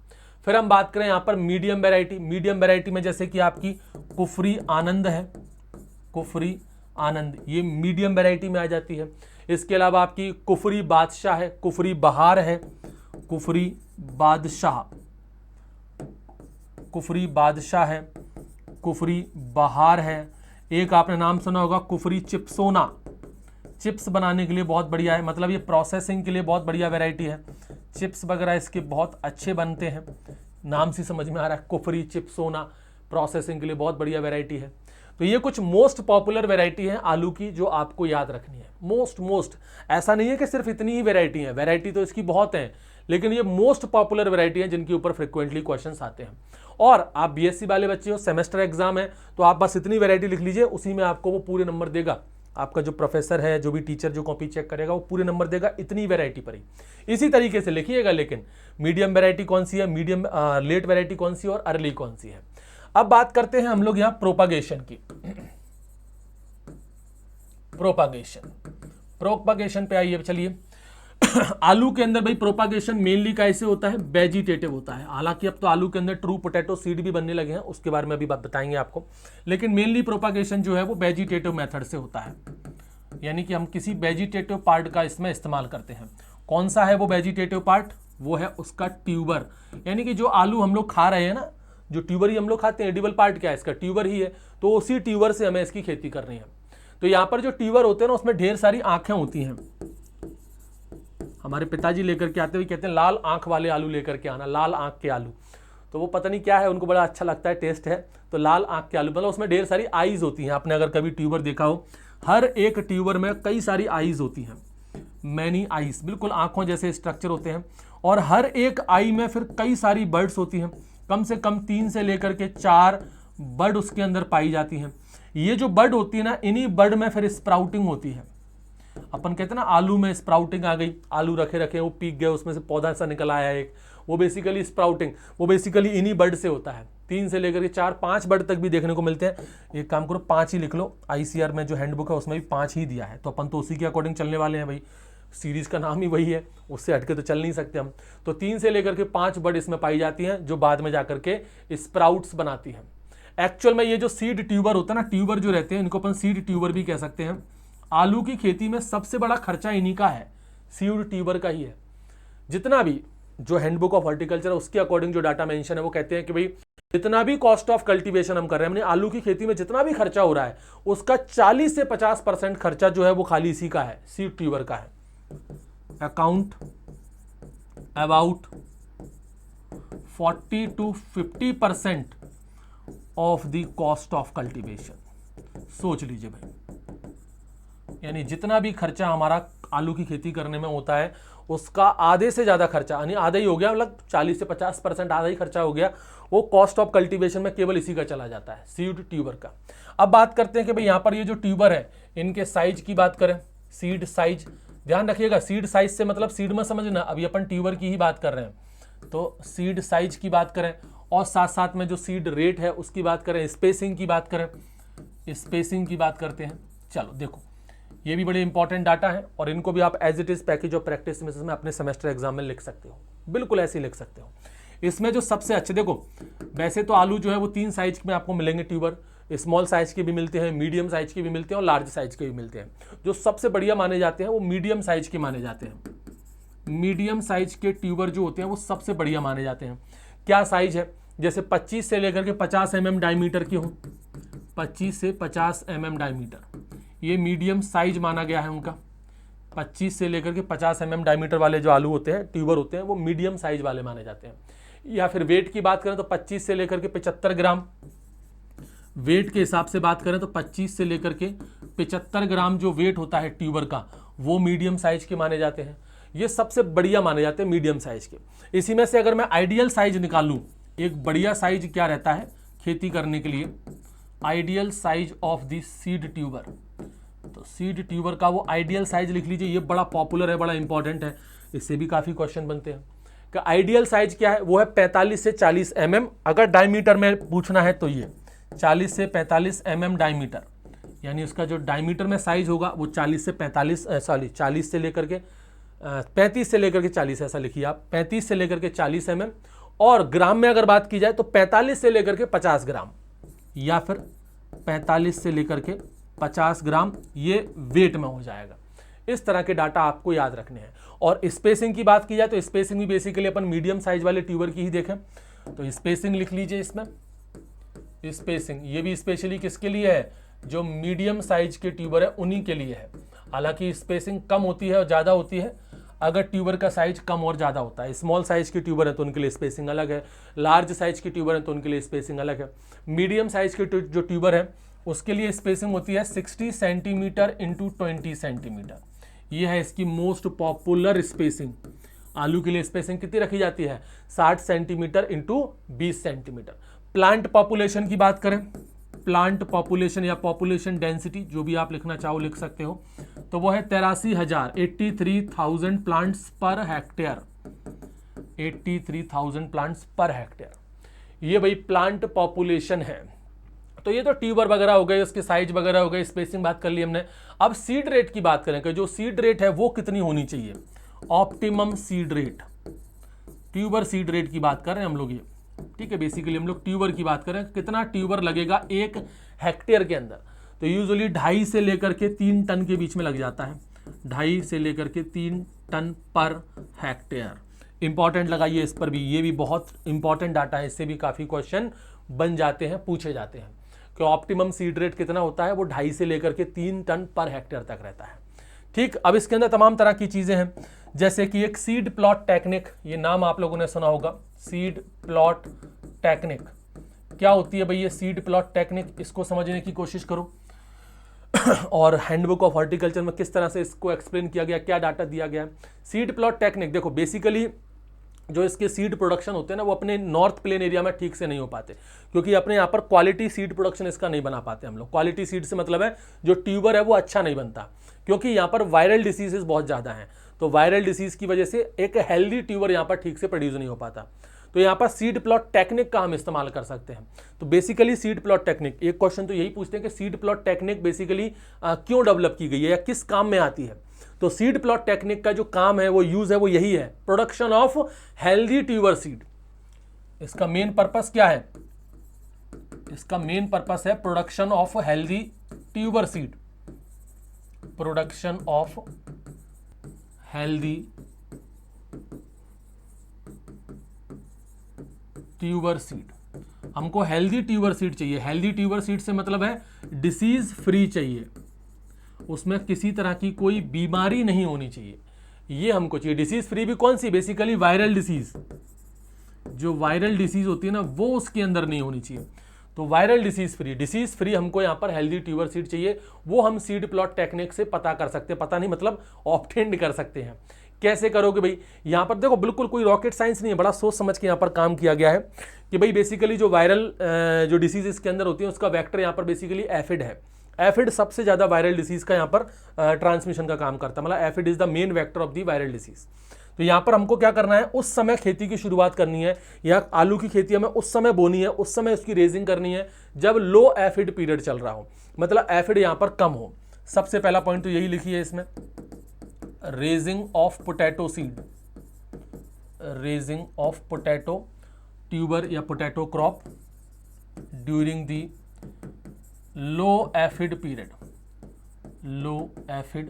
A: फिर हम बात करें यहाँ पर मीडियम वैरायटी। मीडियम वैरायटी में जैसे कि आपकी कुफरी आनंद है, कुफरी आनंद, ये मीडियम वैरायटी में आ जाती है। इसके अलावा आपकी कुफरी बादशाह है, कुफरी बहार है, कुफरी बादशाह, कुफरी बादशाह है, कुफरी बहार है। एक आपने नाम सुना होगा कुफरी चिप्सोना, चिप्स बनाने के लिए बहुत बढ़िया है, मतलब ये प्रोसेसिंग के लिए बहुत बढ़िया वैरायटी है। चिप्स वगैरह इसके बहुत अच्छे बनते हैं, नाम से समझ में आ रहा है, कुफरी चिप्सोना प्रोसेसिंग के लिए बहुत बढ़िया वैरायटी है। तो ये कुछ मोस्ट पॉपुलर वैरायटी है आलू की जो आपको याद रखनी है। मोस्ट ऐसा नहीं है कि सिर्फ इतनी ही वैरायटी है, वैरायटी तो इसकी बहुत है, लेकिन ये मोस्ट पॉपुलर वैरायटी है जिनके ऊपर फ्रिक्वेंटली क्वेश्चंस आते हैं। और आप बीएससी वाले बच्चे हो, सेमेस्टर एग्जाम है, तो आप बस इतनी वैरायटी लिख लीजिए, उसी में आपको वो पूरे नंबर देगा। आपका जो प्रोफेसर है, जो भी टीचर जो कॉपी चेक करेगा, वो पूरे नंबर देगा इतनी वैरायटी पर ही। इसी तरीके से लिखिएगा, लेकिन मीडियम वैरायटी कौन सी है, मीडियम लेट वैरायटी कौन सी है और अर्ली कौन सी है। अब बात करते हैं हम लोग यहाँ प्रोपागेशन की। प्रोपागेशन पे आइए, चलिए। आलू के अंदर भाई प्रोपागेशन मेनली कैसे होता है, वेजिटेटिव होता है। हालांकि अब तो आलू के अंदर ट्रू पोटैटो सीड भी बनने लगे हैं, उसके बारे में अभी बात बताएंगे आपको, लेकिन मेनली प्रोपागेशन जो है वो वेजिटेटिव मेथड से होता है, यानी कि हम किसी वेजिटेटिव पार्ट का इसमें इस्तेमाल करते हैं। कौन सा है वो वेजिटेटिव पार्ट, वो है उसका ट्यूबर, यानी कि जो आलू हम लोग खा रहे हैं ना, जो ट्यूबर ही हम लोग खाते हैं, एडिबल पार्ट क्या है इसका, ट्यूबर ही है। तो उसी ट्यूबर से हमें इसकी खेती करनी है। तो यहाँ पर जो ट्यूबर होते हैं ना, उसमें ढेर सारी आंखें होती हैं। हमारे पिताजी लेकर के आते हुए कहते हैं लाल आंख वाले आलू लेकर के आना, लाल आंख के आलू। तो वो पता नहीं क्या है, उनको बड़ा अच्छा लगता है, टेस्ट है, तो लाल आंख के आलू, मतलब उसमें ढेर सारी आईज होती हैं। आपने अगर कभी ट्यूबर देखा हो, हर एक ट्यूबर में कई सारी आईज होती हैं, मैनी आईज, बिल्कुल आंखों जैसे स्ट्रक्चर होते हैं। और हर एक आई में फिर कई सारी बर्ड्स होती हैं, कम से कम 3 से लेकर के 4 बर्ड उसके अंदर पाई जाती हैं। ये जो बर्ड होती है ना, इन्हीं बर्ड में फिर स्प्राउटिंग होती है। अपन कहते हैं ना आलू में स्प्राउटिंग आ गई, आलू रखे रखे वो पीक गए, उसमें से पौधा सा निकल आया एक, वो बेसिकली स्प्राउटिंग, वो बेसिकली इन्हीं बर्ड से होता है। 3 से लेकर के 4 5 बर्ड तक भी देखने को मिलते हैं। एक काम करो 5 ही लिख लो, ICR में जो हैंडबुक है उसमें भी 5 ही दिया है, तो अपन तो उसी के अकॉर्डिंग चलने वाले हैं भाई, सीरीज का नाम ही वही है, उससे हटके तो चल नहीं सकते हम। तो 3 से लेकर के 5 बर्ड इसमें पाई जाती हैं जो बाद में जाकर के स्प्राउट्स बनाती हैं। एक्चुअल में ये जो सीड ट्यूबर होता है ना, ट्यूबर जो रहते हैं इनको अपन सीड ट्यूबर भी कह सकते हैं। आलू की खेती में सबसे बड़ा खर्चा इन्हीं का है, सीड ट्यूबर का ही है। जितना भी जो हैंडबुक ऑफ हॉर्टिकल्चर उसके अकॉर्डिंग जो डाटा मेंशन है वो कहते हैं कि भाई जितना भी कॉस्ट ऑफ कल्टीवेशन हम कर रहे हैं, आलू की खेती में जितना भी खर्चा हो रहा है उसका 40 से 50% खर्चा जो है वो खाली इसी का है, सीड ट्यूबर का है। Account about 40 to 50% of the cost of cultivation. सोच लीजिए भाई, यानी जितना भी खर्चा हमारा आलू की खेती करने में होता है उसका आधे से ज्यादा खर्चा, यानी आधा ही हो गया, मतलब 40 से 50% आधा ही खर्चा हो गया, वो कॉस्ट ऑफ कल्टीवेशन में केवल इसी का चला जाता है, सीड ट्यूबर का। अब बात करते हैं कि भाई यहाँ पर ये जो ट्यूबर है इनके साइज की बात करें, सीड साइज, ध्यान रखिएगा सीड साइज से मतलब सीड में समझना, अभी अपन ट्यूबर की ही बात कर रहे हैं, तो सीड साइज की बात करें और साथ साथ में जो सीड रेट है उसकी बात करें, स्पेसिंग की बात करें, स्पेसिंग की बात करते हैं। चलो देखो ये भी बड़े इंपॉर्टेंट डाटा है और इनको भी आप as it is package of practice में अपने सेमेस्टर एग्जाम में लिख सकते हो, बिल्कुल ऐसे ही लिख सकते हो। इसमें जो सबसे अच्छे, देखो वैसे तो आलू जो है वो 3 साइज में आपको मिलेंगे ट्यूबर, स्मॉल साइज के भी मिलते हैं, मीडियम साइज के भी मिलते हैं और लार्ज साइज के भी मिलते हैं। जो सबसे बढ़िया माने जाते हैं वो मीडियम साइज के माने जाते हैं। मीडियम साइज के ट्यूबर जो होते हैं वो सबसे बढ़िया माने जाते हैं। क्या साइज है, जैसे 25 से लेकर के 50 mm डायमीटर की हो, 25 से 50 mm डायमीटर, ये मीडियम साइज माना गया है उनका। 25 से लेकर के 50 mm डायमीटर वाले जो आलू होते हैं, ट्यूबर होते हैं, वो मीडियम साइज वाले माने जाते हैं। या फिर वेट की बात करें तो 25 से लेकर के 75 ग्राम, वेट के हिसाब से बात करें तो 25 से लेकर के 75 ग्राम जो वेट होता है ट्यूबर का, वो मीडियम साइज के माने जाते हैं। ये सबसे बढ़िया माने जाते हैं मीडियम साइज के। इसी में से अगर मैं आइडियल साइज निकालूं, एक बढ़िया साइज क्या रहता है खेती करने के लिए, ideal size of the seed tuber, तो सीड ट्यूबर का वो आइडियल साइज लिख लीजिए, ये बड़ा पॉपुलर है, बड़ा इंपॉर्टेंट है, इससे भी काफ़ी क्वेश्चन बनते हैं। कि आइडियल साइज क्या है, वो है 45 से 40 mm, अगर डायमीटर में पूछना है तो ये 40 से 45 mm डायमीटर, यानी उसका जो डायमीटर में साइज होगा वो 40 से 40 से लेकर के 35 से लेकर के 40, ऐसा लिखिए आप, 35 से लेकर के 40 mm, और ग्राम में अगर बात की जाए तो 45 से लेकर के 50 ग्राम, या फिर 45 से लेकर के 50 ग्राम, ये वेट में हो जाएगा। इस तरह के डाटा आपको याद रखने हैं। और स्पेसिंग की बात की जाए तो स्पेसिंग भी बेसिकली अपन मीडियम साइज वाले ट्यूबर की ही देखें, तो स्पेसिंग लिख लीजिए इसमें। स्पेसिंग ये भी स्पेशली किसके लिए है, जो मीडियम साइज के ट्यूबर है उन्हीं के लिए है। हालांकि स्पेसिंग कम होती है और ज़्यादा होती है अगर ट्यूबर का साइज कम और ज़्यादा होता है। स्मॉल साइज की ट्यूबर है तो उनके लिए स्पेसिंग अलग है, लार्ज साइज की ट्यूबर है तो उनके लिए स्पेसिंग अलग है। मीडियम साइज के जो ट्यूबर है उसके लिए स्पेसिंग होती है 60 सेंटीमीटर इंटू 20 सेंटीमीटर। ये है इसकी मोस्ट पॉपुलर स्पेसिंग। आलू के लिए स्पेसिंग कितनी रखी जाती है, 60 centimetre into 20 centimetre. Plant population की बात करें, प्लांट पॉपुलेशन या पॉपुलेशन डेंसिटी जो भी आप लिखना चाहो लिख सकते हो, तो वो है 83,000 plants per hectare, 83,000 plants per hectare. ये भाई प्लांट पॉपुलेशन है। तो ये तो ट्यूबर वगैरह हो गए, उसके साइज वगैरह हो गए, स्पेसिंग बात कर ली हमने। अब सीड रेट की बात करें कि जो सीड रेट है वो कितनी होनी चाहिए, optimum seed rate, tuber seed rate की बात कर रहे हैं हम लोग ये, ठीक है। बेसिकली हम लोग ट्यूबर की बात करें, कितना ट्यूबर लगेगा 1 हेक्टेयर के अंदर, तो यूजुअली 2.5 से लेकर के 3 टन के बीच में लग जाता है, 2.5 से लेकर के 3 टन पर हेक्टेयर। इंपॉर्टेंट लगाइए इस पर भी, ये भी बहुत इंपॉर्टेंट डाटा है, इससे भी काफ़ी क्वेश्चन बन जाते हैं, पूछे जाते हैं कि ऑप्टिमम सीड रेट कितना होता है, वो 2.5 से लेकर के 3 टन पर हेक्टेयर तक रहता है, ठीक। अब इसके अंदर तमाम तरह की चीज़ें हैं, जैसे कि एक सीड प्लॉट टेक्निक, ये नाम आप लोगों ने सुना होगा, सीड प्लॉट टेक्निक। क्या होती है भाई ये सीड प्लॉट टेक्निक, इसको समझने की कोशिश करो। और हैंडबुक ऑफ हॉर्टिकल्चर में किस तरह से इसको एक्सप्लेन किया गया, क्या डाटा दिया गया है। सीड प्लॉट टेक्निक देखो, बेसिकली जो इसके सीड प्रोडक्शन होते हैं ना वो अपने नॉर्थ प्लेन एरिया में ठीक से नहीं हो पाते, क्योंकि अपने यहाँ पर क्वालिटी सीड प्रोडक्शन इसका नहीं बना पाते हम लोग। क्वालिटी सीड से मतलब है जो ट्यूबर है वो अच्छा नहीं बनता, क्योंकि यहाँ पर वायरल डिसीजेस बहुत ज़्यादा हैं, तो वायरल डिसीज की वजह से एक हेल्दी ट्यूबर यहाँ पर ठीक से प्रोड्यूस नहीं हो पाता। तो यहाँ पर सीड प्लॉट टेक्निक का हम इस्तेमाल कर सकते हैं। तो बेसिकली सीड प्लॉट टेक्निक, एक क्वेश्चन तो यही पूछते हैं कि सीड प्लॉट टेक्निक बेसिकली क्यों डेवलप की गई है या किस काम में आती है। तो सीड प्लॉट टेक्निक का जो काम है, वो यूज है, वो यही है, production of healthy tuber seed. इसका मेन पर्पस क्या है? इसका मेन पर्पस है production of healthy tuber seed, production of healthy tuber seed. हमको हेल्दी ट्यूबर सीड चाहिए। हेल्दी ट्यूबर सीड से मतलब है डिसीज फ्री चाहिए, उसमें किसी तरह की कोई बीमारी नहीं होनी चाहिए, ये हमको चाहिए। डिसीज फ्री भी कौन सी? बेसिकली वायरल डिसीज, जो वायरल डिसीज होती है ना, वो उसके अंदर नहीं होनी चाहिए। तो वायरल डिसीज फ्री हमको यहाँ पर हेल्दी ट्यूबर सीड चाहिए। वो हम सीड प्लॉट टेक्निक से पता कर सकते हैं, पता नहीं मतलब ऑब्टेन कर सकते हैं। कैसे करोगे भाई? यहाँ पर देखो, बिल्कुल कोई रॉकेट साइंस नहीं है, बड़ा सोच समझ के यहाँ पर काम किया गया है कि भाई बेसिकली जो वायरल जो डिसीज इसके अंदर होती है, उसका वेक्टर यहाँ पर बेसिकली एफिड है। एफिड सबसे ज्यादा वायरल डिसीज का यहाँ पर ट्रांसमिशन का काम करता है, मतलब aphid is the main vector of the viral disease. तो यहाँ पर हमको क्या करना है? उस समय खेती की शुरुआत करनी है, या आलू की खेती हमें उस समय बोनी है, उस समय उसकी रेजिंग करनी है जब लो एफिड पीरियड चल रहा हो, मतलब एफिड यहाँ पर कम हो। सबसे पहला पॉइंट तो यही लिखी है इसमें, raising of potato seed, raising of potato tuber या potato crop during the low aphid period, low aphid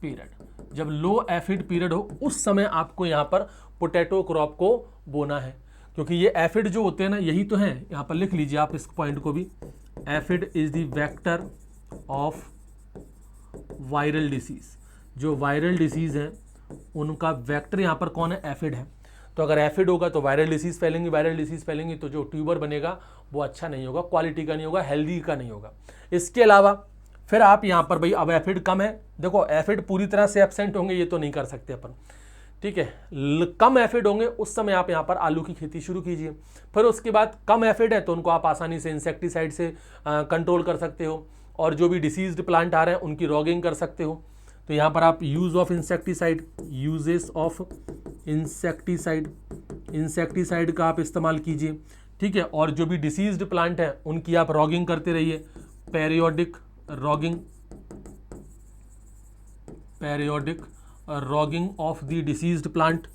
A: period. जब लो एफिड पीरियड हो, उस समय आपको यहाँ पर पोटैटो क्रॉप को बोना है, क्योंकि ये एफिड जो होते हैं ना, यही तो हैं। यहाँ पर लिख लीजिए आप इस पॉइंट को भी, aphid is the vector of viral disease. जो वायरल डिसीज हैं उनका वेक्टर यहाँ पर कौन है? एफिड है। तो अगर एफिड होगा तो वायरल डिसीज फैलेंगी, वायरल डिसीज फैलेंगी तो जो ट्यूबर बनेगा वो अच्छा नहीं होगा, क्वालिटी का नहीं होगा, हेल्दी का नहीं होगा। इसके अलावा फिर आप यहाँ पर भाई, अब एफिड कम है, देखो एफिड पूरी तरह से एब्सेंट होंगे ये तो नहीं कर सकते अपन, ठीक है, कम एफिड होंगे, उस समय आप यहाँ पर आलू की खेती शुरू कीजिए। फिर उसके बाद कम एफिड है तो उनको आप आसानी से इंसेक्टिसाइड से कंट्रोल कर सकते हो, और जो भी डिसीज्ड प्लांट आ रहे हैं उनकी रॉगिंग कर सकते हो। तो यहाँ पर आप use of insecticide, uses of insecticide, insecticide का आप इस्तेमाल कीजिए, ठीक है। और जो भी डिसीज्ड प्लांट हैं उनकी आप रॉगिंग करते रहिए, periodic ragging, periodic ragging of the deceased plant.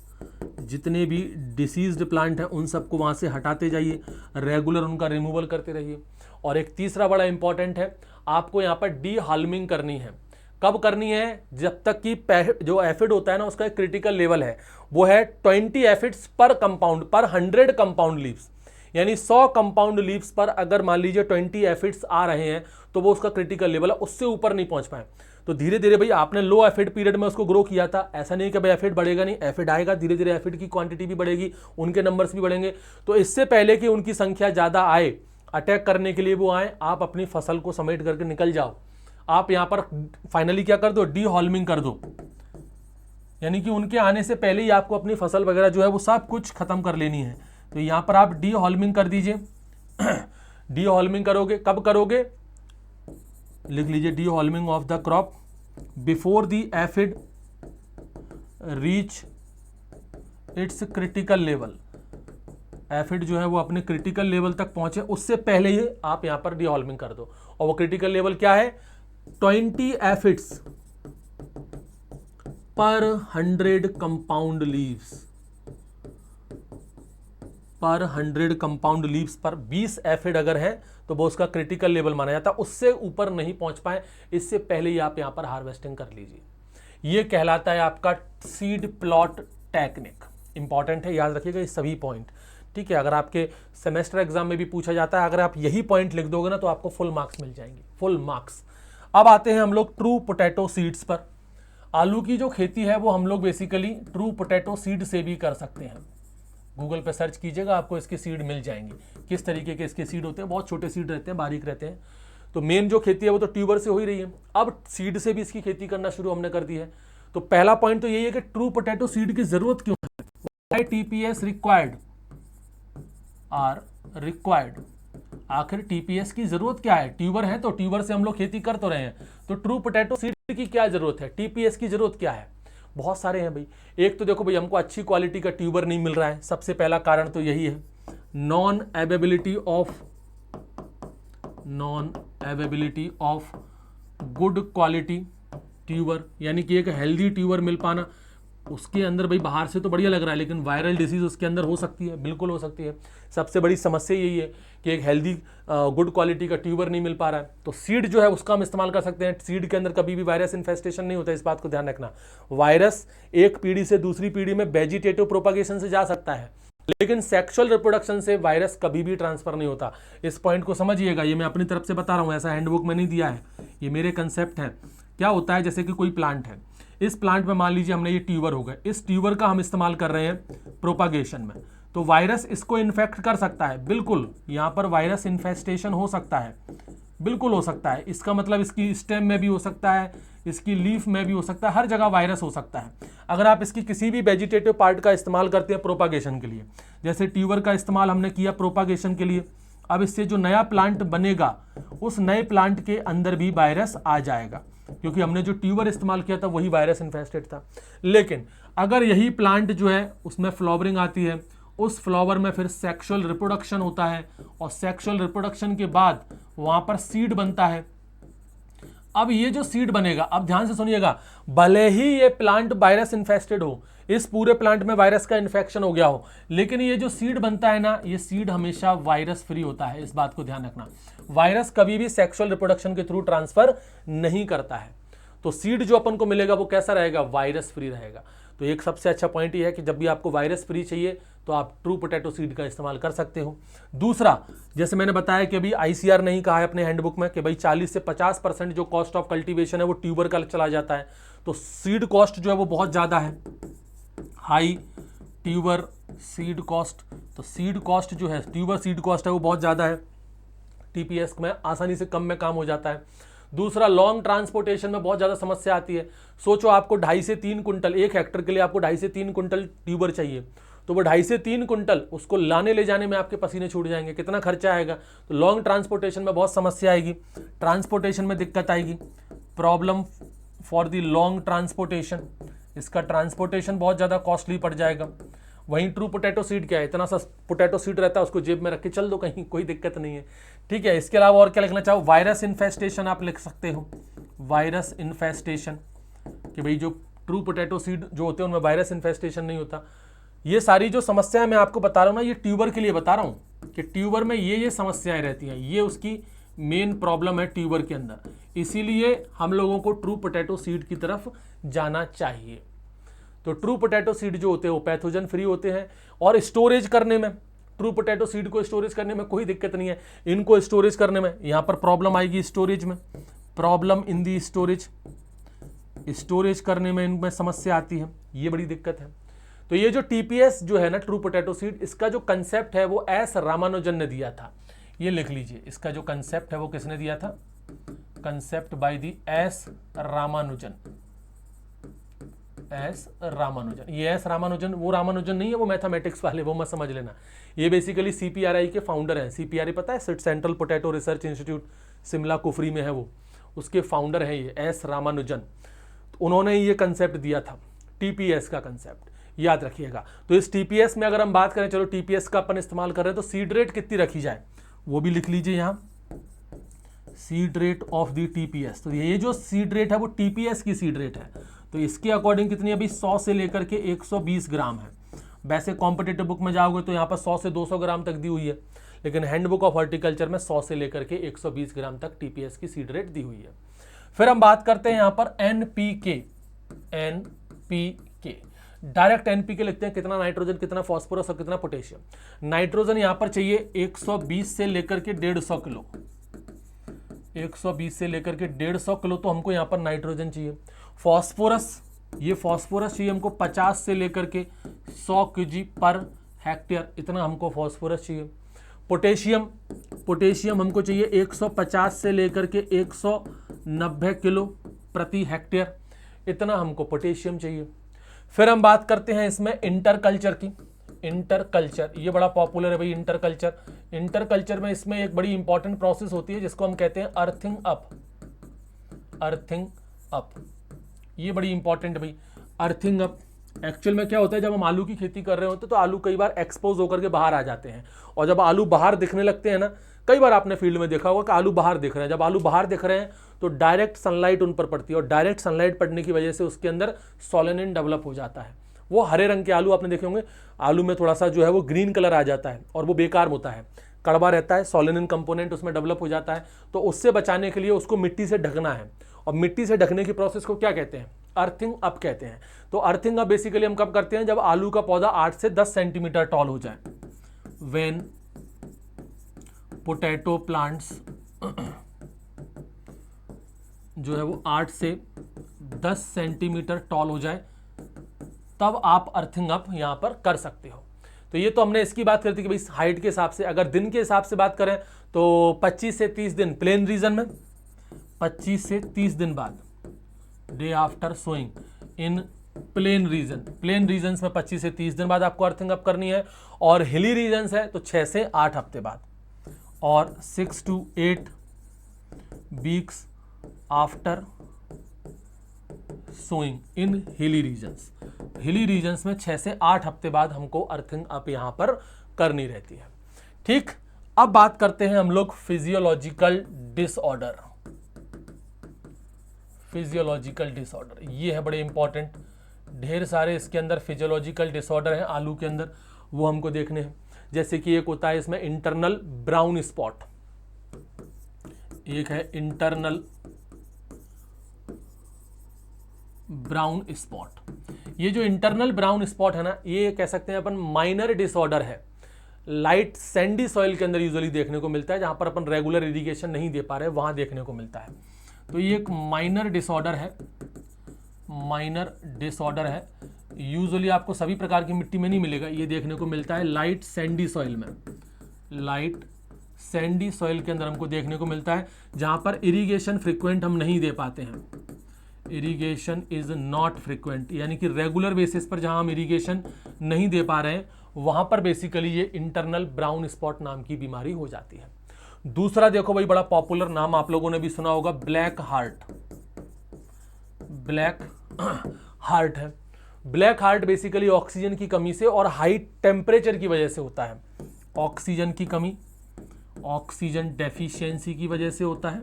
A: जितने भी डिसीज्ड प्लांट हैं उन सबको वहाँ से हटाते जाइए, रेगुलर उनका रिमूवल करते रहिए। और एक तीसरा बड़ा इंपॉर्टेंट है, आपको यहाँ पर डी हाल्मिंग करनी है। कब करनी है? जब तक कि जो एफिड होता है ना, उसका एक क्रिटिकल लेवल है, वो है 20 एफिड्स पर कंपाउंड पर 100 कंपाउंड लीव्स, यानी 100 कंपाउंड लीव्स पर अगर मान लीजिए 20 एफिड्स आ रहे हैं तो वो उसका क्रिटिकल लेवल है, उससे ऊपर नहीं पहुंच पाए। तो धीरे धीरे भाई आपने लो एफिड पीरियड में उसको ग्रो किया था, ऐसा नहीं कि भाई एफिड बढ़ेगा नहीं, एफिड आएगा, धीरे धीरे एफिड की क्वांटिटी भी बढ़ेगी, उनके नंबर्स भी बढ़ेंगे। तो इससे पहले कि उनकी संख्या ज़्यादा आए, अटैक करने के लिए वो आए, आप अपनी फसल को समेट करके निकल जाओ। आप यहाँ पर फाइनली क्या कर दो? डी हॉल्मिंग कर दो, यानी कि उनके आने से पहले ही आपको अपनी फसल वगैरह जो है वो सब कुछ खत्म कर लेनी है। तो यहाँ पर आप डी हॉल्मिंग कर दीजिए। डी हॉल्मिंग करोगे, कब करोगे? लिख लीजिए, dehaulming of the crop before the aphid reach its critical level. Aphid जो है वो अपने क्रिटिकल लेवल तक पहुंचे, उससे पहले ही आप यहां पर डी हॉल्मिंग कर दो। और वो क्रिटिकल लेवल क्या है? 20 एफिड्स पर 100 कंपाउंड लीव्स, पर 100 कंपाउंड लीव्स पर 20 एफिड अगर है तो वो उसका क्रिटिकल लेवल माना जाता है। उससे ऊपर नहीं पहुंच पाए, इससे पहले ही आप यहां पर हार्वेस्टिंग कर लीजिए। ये कहलाता है आपका सीड प्लॉट टेक्निक। इंपॉर्टेंट है, याद रखिएगा ये सभी पॉइंट, ठीक है। अगर आपके सेमेस्टर एग्जाम में भी पूछा जाता है, अगर आप यही पॉइंट लिख दोगे ना तो आपको फुल मार्क्स मिल जाएंगे, फुल मार्क्स। अब आते हैं हम लोग ट्रू पोटैटो सीड्स पर। आलू की जो खेती है वो हम लोग बेसिकली ट्रू पोटैटो सीड से भी कर सकते हैं। गूगल पे सर्च कीजिएगा, आपको इसके सीड मिल जाएंगे। किस तरीके के इसके सीड होते हैं, बहुत छोटे सीड रहते हैं, बारीक रहते हैं। तो मेन जो खेती है वो तो ट्यूबर से हो ही रही है, अब सीड से भी इसकी खेती करना शुरू हमने कर दी है। तो पहला पॉइंट तो यही है कि ट्रू पोटैटो सीड की जरूरत क्यों है। TPS रिक्वायर्ड आर रिक्वायर्ड आखिर टीपीएस की जरूरत क्या है? ट्यूबर है तो ट्यूबर से हम लोग खेती कर तो रहे हैं, तो ट्रू पोटैटो सीड की क्या जरूरत है? टीपीएस की जरूरत क्या है? बहुत सारे हैं भाई। एक तो देखो भाई, हमको अच्छी क्वालिटी का ट्यूबर नहीं मिल रहा है, सबसे पहला कारण तो यही है। Non availability of good quality tuber, यानी कि एक हेल्दी ट्यूबर मिल पाना। उसके अंदर भाई बाहर से तो बढ़िया लग रहा है, लेकिन वायरल डिसीज उसके अंदर हो सकती है, बिल्कुल हो सकती है। सबसे बड़ी समस्या यही है कि एक हेल्दी गुड क्वालिटी का ट्यूबर नहीं मिल पा रहा है। तो सीड जो है उसका हम इस्तेमाल कर सकते हैं। सीड के अंदर कभी भी वायरस इन्फेस्टेशन नहीं होता, इस बात को ध्यान रखना। वायरस एक पीढ़ी से दूसरी पीढ़ी में वेजिटेटिव प्रोपागेशन से जा सकता है, लेकिन सेक्सुअल रिप्रोडक्शन से वायरस कभी भी ट्रांसफर नहीं होता। इस पॉइंट को समझिएगा, ये मैं अपनी तरफ से बता रहा हूँ, ऐसा हैंडबुक में नहीं दिया है, ये मेरे कंसेप्ट है। क्या होता है, जैसे कि कोई प्लांट है, इस प्लांट में मान लीजिए हमने ये ट्यूबर हो गए, इस ट्यूबर का हम इस्तेमाल कर रहे हैं प्रोपागेशन में, तो वायरस इसको इन्फेक्ट कर सकता है, बिल्कुल। यहाँ पर वायरस इन्फेस्टेशन हो सकता है, बिल्कुल हो सकता है। इसका मतलब इसकी स्टेम में भी हो सकता है, इसकी लीफ में भी हो सकता है, हर जगह वायरस हो सकता है। अगर आप इसकी किसी भी वेजिटेटिव पार्ट का इस्तेमाल करते हैं प्रोपागेशन के लिए, जैसे ट्यूबर का इस्तेमाल हमने किया प्रोपागेशन के लिए, अब इससे जो नया प्लांट बनेगा उस नए प्लांट के अंदर भी वायरस आ जाएगा, क्योंकि हमने जो ट्यूबर इस्तेमाल किया था वही वायरस इन्फेस्टेड था। लेकिन अगर यही प्लांट जो है उसमें फ्लावरिंग आती है, उस फ्लावर में फिर सेक्सुअल रिप्रोडक्शन होता है, और सेक्सुअल रिप्रोडक्शन के बाद वहां पर सीड बनता है। अब ये जो सीड बनेगा, अब ध्यान से सुनिएगा, भले ही ये प्लांट वायरस इन्फेस्टेड हो, इस पूरे प्लांट में वायरस का इन्फेक्शन हो गया हो, लेकिन ये जो सीड बनता है ना, ये सीड हमेशा वायरस फ्री होता है, इस बात को ध्यान रखना। वायरस कभी भी सेक्सुअल रिप्रोडक्शन के थ्रू ट्रांसफर नहीं करता है। तो सीड जो अपन को मिलेगा वो कैसा रहेगा? वायरस फ्री रहेगा। तो एक सबसे अच्छा पॉइंट ये है कि जब भी आपको वायरस फ्री चाहिए तो आप ट्रू पोटैटो सीड का इस्तेमाल कर सकते हो। दूसरा, जैसे मैंने बताया कि अभी आईसीआर नहीं कहा है अपने हैंडबुक में कि भाई 40 से 50% जो कॉस्ट ऑफ कल्टीवेशन है वो ट्यूबर का चला जाता है, तो सीड कॉस्ट जो है वो बहुत ज़्यादा है, हाई ट्यूबर सीड कॉस्ट। तो सीड कॉस्ट जो है, ट्यूबर सीड कॉस्ट है वो बहुत ज़्यादा है, टीपीएस में आसानी से कम में काम हो जाता है। दूसरा, लॉन्ग ट्रांसपोर्टेशन में बहुत ज़्यादा समस्या आती है। सोचो आपको 2.5 से 3 कुंटल, एक हेक्टर के लिए आपको 2.5 से 3 कुंटल ट्यूबर चाहिए, तो वो 2.5 से 3 कुंटल उसको लाने ले जाने में आपके पसीने छूट जाएंगे, कितना खर्चा आएगा। तो लॉन्ग ट्रांसपोर्टेशन में बहुत समस्या आएगी, ट्रांसपोर्टेशन में दिक्कत आएगी, problem for the long transportation, इसका ट्रांसपोर्टेशन बहुत ज़्यादा कॉस्टली पड़ जाएगा। वहीं ट्रू पोटैटो सीड क्या है, इतना सा पोटैटो सीड रहता है, उसको जेब में रख के चल दो कहीं, कोई दिक्कत नहीं है, ठीक है। इसके अलावा और क्या लिखना चाहो? वायरस इन्फेस्टेशन आप लिख सकते हो, वायरस इन्फेस्टेशन, कि भाई जो ट्रू पोटैटो सीड जो होते हैं उनमें वायरस इन्फेस्टेशन नहीं होता। ये सारी जो समस्याएं मैं आपको बता रहा हूँ ना, ये ट्यूबर के लिए बता रहा हूँ कि ट्यूबर में ये समस्याएं रहती हैं, ये उसकी मेन प्रॉब्लम है ट्यूबर के अंदर, इसीलिए हम लोगों को ट्रू पोटैटो सीड की तरफ जाना चाहिए। तो ट्रू पोटैटो सीड जो होते हैं वो पैथोजन फ्री होते हैं, और स्टोरेज करने में, ट्रू पोटैटो सीड को स्टोरेज करने में कोई दिक्कत नहीं है। इनको स्टोरेज करने में यहाँ पर प्रॉब्लम आएगी, स्टोरेज में problem in the storage, storage करने में इनमें समस्या आती है, ये बड़ी दिक्कत है। तो ये जो टीपीएस जो है ना, ट्रू पोटैटो सीड, इसका जो कंसेप्ट है वो एस रामानुजन ने दिया था, ये लिख लीजिए, इसका जो कंसेप्ट है वो किसने दिया था? Concept by the S Ramanujan, S Ramanujan. ये एस रामानुजन वो रामानुजन नहीं है वो मैथमेटिक्स वाले, वो मत समझ लेना। ये बेसिकली सीपीआरआई के फाउंडर हैं। सीपीआरआई पता है, central potato research institute, Shimla Kufri में है, वो उसके फाउंडर हैं ये एस रामानुजन। तो उन्होंने ये कंसेप्ट दिया था, टीपीएस का कंसेप्ट, याद रखिएगा। तो इस टीपीएस में अगर हम बात करें, चलो टीपीएस का अपन इस्तेमाल कर रहे हैं, तो सीड रेट कितनी रखी जाए वो भी लिख लीजिए यहाँ, seed rate of the TPS. तो ये जो सीड रेट है वो टीपीएस की सीड रेट है, तो इसके अकॉर्डिंग कितनी अभी 100 से लेकर के 120 ग्राम है। वैसे कॉम्पिटिटिव बुक में जाओगे तो यहाँ पर 100 से 200 ग्राम तक दी हुई है, लेकिन हैंडबुक ऑफ हॉर्टिकल्चर में 100 से लेकर के 120 ग्राम तक टीपीएस की सीड रेट दी हुई है। फिर हम बात करते हैं यहाँ पर एनपीके, एनपीके डायरेक्ट एनपीके लिखते हैं, कितना नाइट्रोजन, कितना फॉस्फोरस और कितना पोटेशियम। नाइट्रोजन यहाँ पर चाहिए 120 से लेकर के 150 किलो, 120 से लेकर के 150 किलो, तो हमको यहाँ पर नाइट्रोजन चाहिए। फॉस्फोरस, ये फॉस्फोरस चाहिए हमको 50 से लेकर के 100 केजी पर हेक्टेयर, इतना हमको फॉस्फोरस चाहिए। पोटेशियम, पोटेशियम हमको चाहिए 150 से लेकर के 190 किलो प्रति हेक्टेयर, इतना हमको पोटेशियम चाहिए। फिर हम बात करते हैं इसमें इंटर कल्चर की, इंटर कल्चर, ये बड़ा पॉपुलर है भाई इंटर कल्चर। इंटर कल्चर में इसमें एक बड़ी इंपॉर्टेंट प्रोसेस होती है जिसको हम कहते हैं अर्थिंग अप। अर्थिंग अप ये बड़ी इंपॉर्टेंट भाई, अर्थिंग अप। एक्चुअल में क्या होता है, जब हम आलू की खेती कर रहे होते हैं तो आलू कई बार एक्सपोज होकर के बाहर आ जाते हैं, और जब आलू बाहर दिखने लगते हैं ना, कई बार आपने फील्ड में देखा होगा कि आलू बाहर दिख रहे हैं, जब आलू बाहर दिख रहे हैं तो डायरेक्ट सनलाइट उन पर पड़ती है, और डायरेक्ट सनलाइट पड़ने की वजह से उसके अंदर सोलेनिन डेवलप हो जाता है। वो हरे रंग के आलू आपने देखे होंगे, आलू में थोड़ा सा जो है वो ग्रीन कलर आ जाता है और वो बेकार होता है, कड़वा रहता है, सोलेनिन कंपोनेंट उसमें डेवलप हो जाता है। तो उससे बचाने के लिए उसको मिट्टी से ढकना है, और मिट्टी से ढकने की प्रोसेस को क्या कहते हैं, अर्थिंग अप कहते हैं। तो अर्थिंग अप बेसिकली हम कब करते हैं, जब आलू का पौधा 8 से 10 सेंटीमीटर टॉल हो जाए। व्हेन पोटैटो प्लांट्स जो है वो 8 से 10 सेंटीमीटर टॉल हो जाए, तब आप अर्थिंग अप यहां पर कर सकते हो। तो ये तो हमने इसकी बात करती कि भाई हाइट के हिसाब से। अगर दिन के हिसाब से बात करें तो 25 से 30 दिन प्लेन रीजन में, 25 से 30 दिन बाद डे आफ्टर सोइंग इन प्लेन रीजन, प्लेन रीजन्स में 25 से 30 दिन बाद आपको अर्थिंग अप करनी है, और हिली रीजन्स है तो 6 से 8 हफ्ते बाद, और 6 to 8 weeks after sowing in hilly regions. हिली रीजन्स में 6 से 8 हफ्ते बाद हमको अर्थिंग अप यहां पर करनी रहती है। ठीक, अब बात करते हैं हम लोग फिजियोलॉजिकल डिसऑर्डर। फिजियोलॉजिकल डिसऑर्डर ये है बड़े इंपॉर्टेंट, ढेर सारे इसके अंदर फिजियोलॉजिकल डिसऑर्डर हैं आलू के अंदर, वो हमको देखने हैं। जैसे कि एक होता है इसमें इंटरनल ब्राउन स्पॉट, एक है इंटरनल ब्राउन स्पॉट। ये जो इंटरनल ब्राउन स्पॉट है ना, ये कह सकते हैं अपन माइनर डिसऑर्डर है, लाइट सैंडी सॉइल के अंदर यूजुअली देखने को मिलता है, जहां पर अपन रेगुलर इरिगेशन नहीं दे पा रहे वहां देखने को मिलता है। तो ये एक माइनर डिसऑर्डर है, माइनर डिसऑर्डर है। यूजुअली आपको सभी प्रकार की मिट्टी में नहीं मिलेगा, ये देखने को मिलता है लाइट सैंडी सॉइल में, लाइट सैंडी सॉइल के अंदर हमको देखने को मिलता है, जहां पर इरिगेशन फ्रिक्वेंट हम नहीं दे पाते हैं। इरिगेशन इज नॉट फ्रिक्वेंट, यानी कि रेगुलर बेसिस पर जहां हम इरिगेशन नहीं दे पा रहे हैं, वहां पर बेसिकली ये इंटरनल ब्राउन स्पॉट नाम की बीमारी हो जाती है। दूसरा देखो भाई, बड़ा पॉपुलर नाम आप लोगों ने भी सुना होगा, ब्लैक हार्ट। ब्लैक हार्ट है, ब्लैक हार्ट बेसिकली ऑक्सीजन की कमी से और हाई टेम्परेचर की वजह से होता है। ऑक्सीजन की कमी, ऑक्सीजन डेफिशिएंसी की वजह से होता है,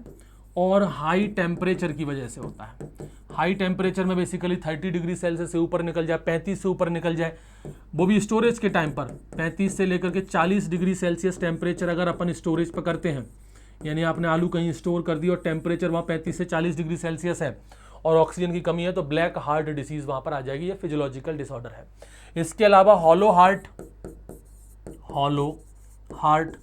A: और हाई टेम्परेचर की वजह से होता है। हाई टेम्परेचर में बेसिकली 30 डिग्री सेल्सियस से ऊपर निकल जाए, 35 से ऊपर निकल जाए, वो भी स्टोरेज के टाइम पर 35 से लेकर के 40 डिग्री सेल्सियस टेम्परेचर अगर अपन स्टोरेज पर करते हैं, यानी आपने आलू कहीं स्टोर कर दी और टेम्परेचर वहाँ 35 से 40 डिग्री सेल्सियस है और ऑक्सीजन की कमी है, तो ब्लैक हार्ट डिसीज वहाँ पर आ जाएगी। ये फिजियोलॉजिकल डिसऑर्डर है। इसके अलावा हॉलो हार्ट, हॉलो हार्ट,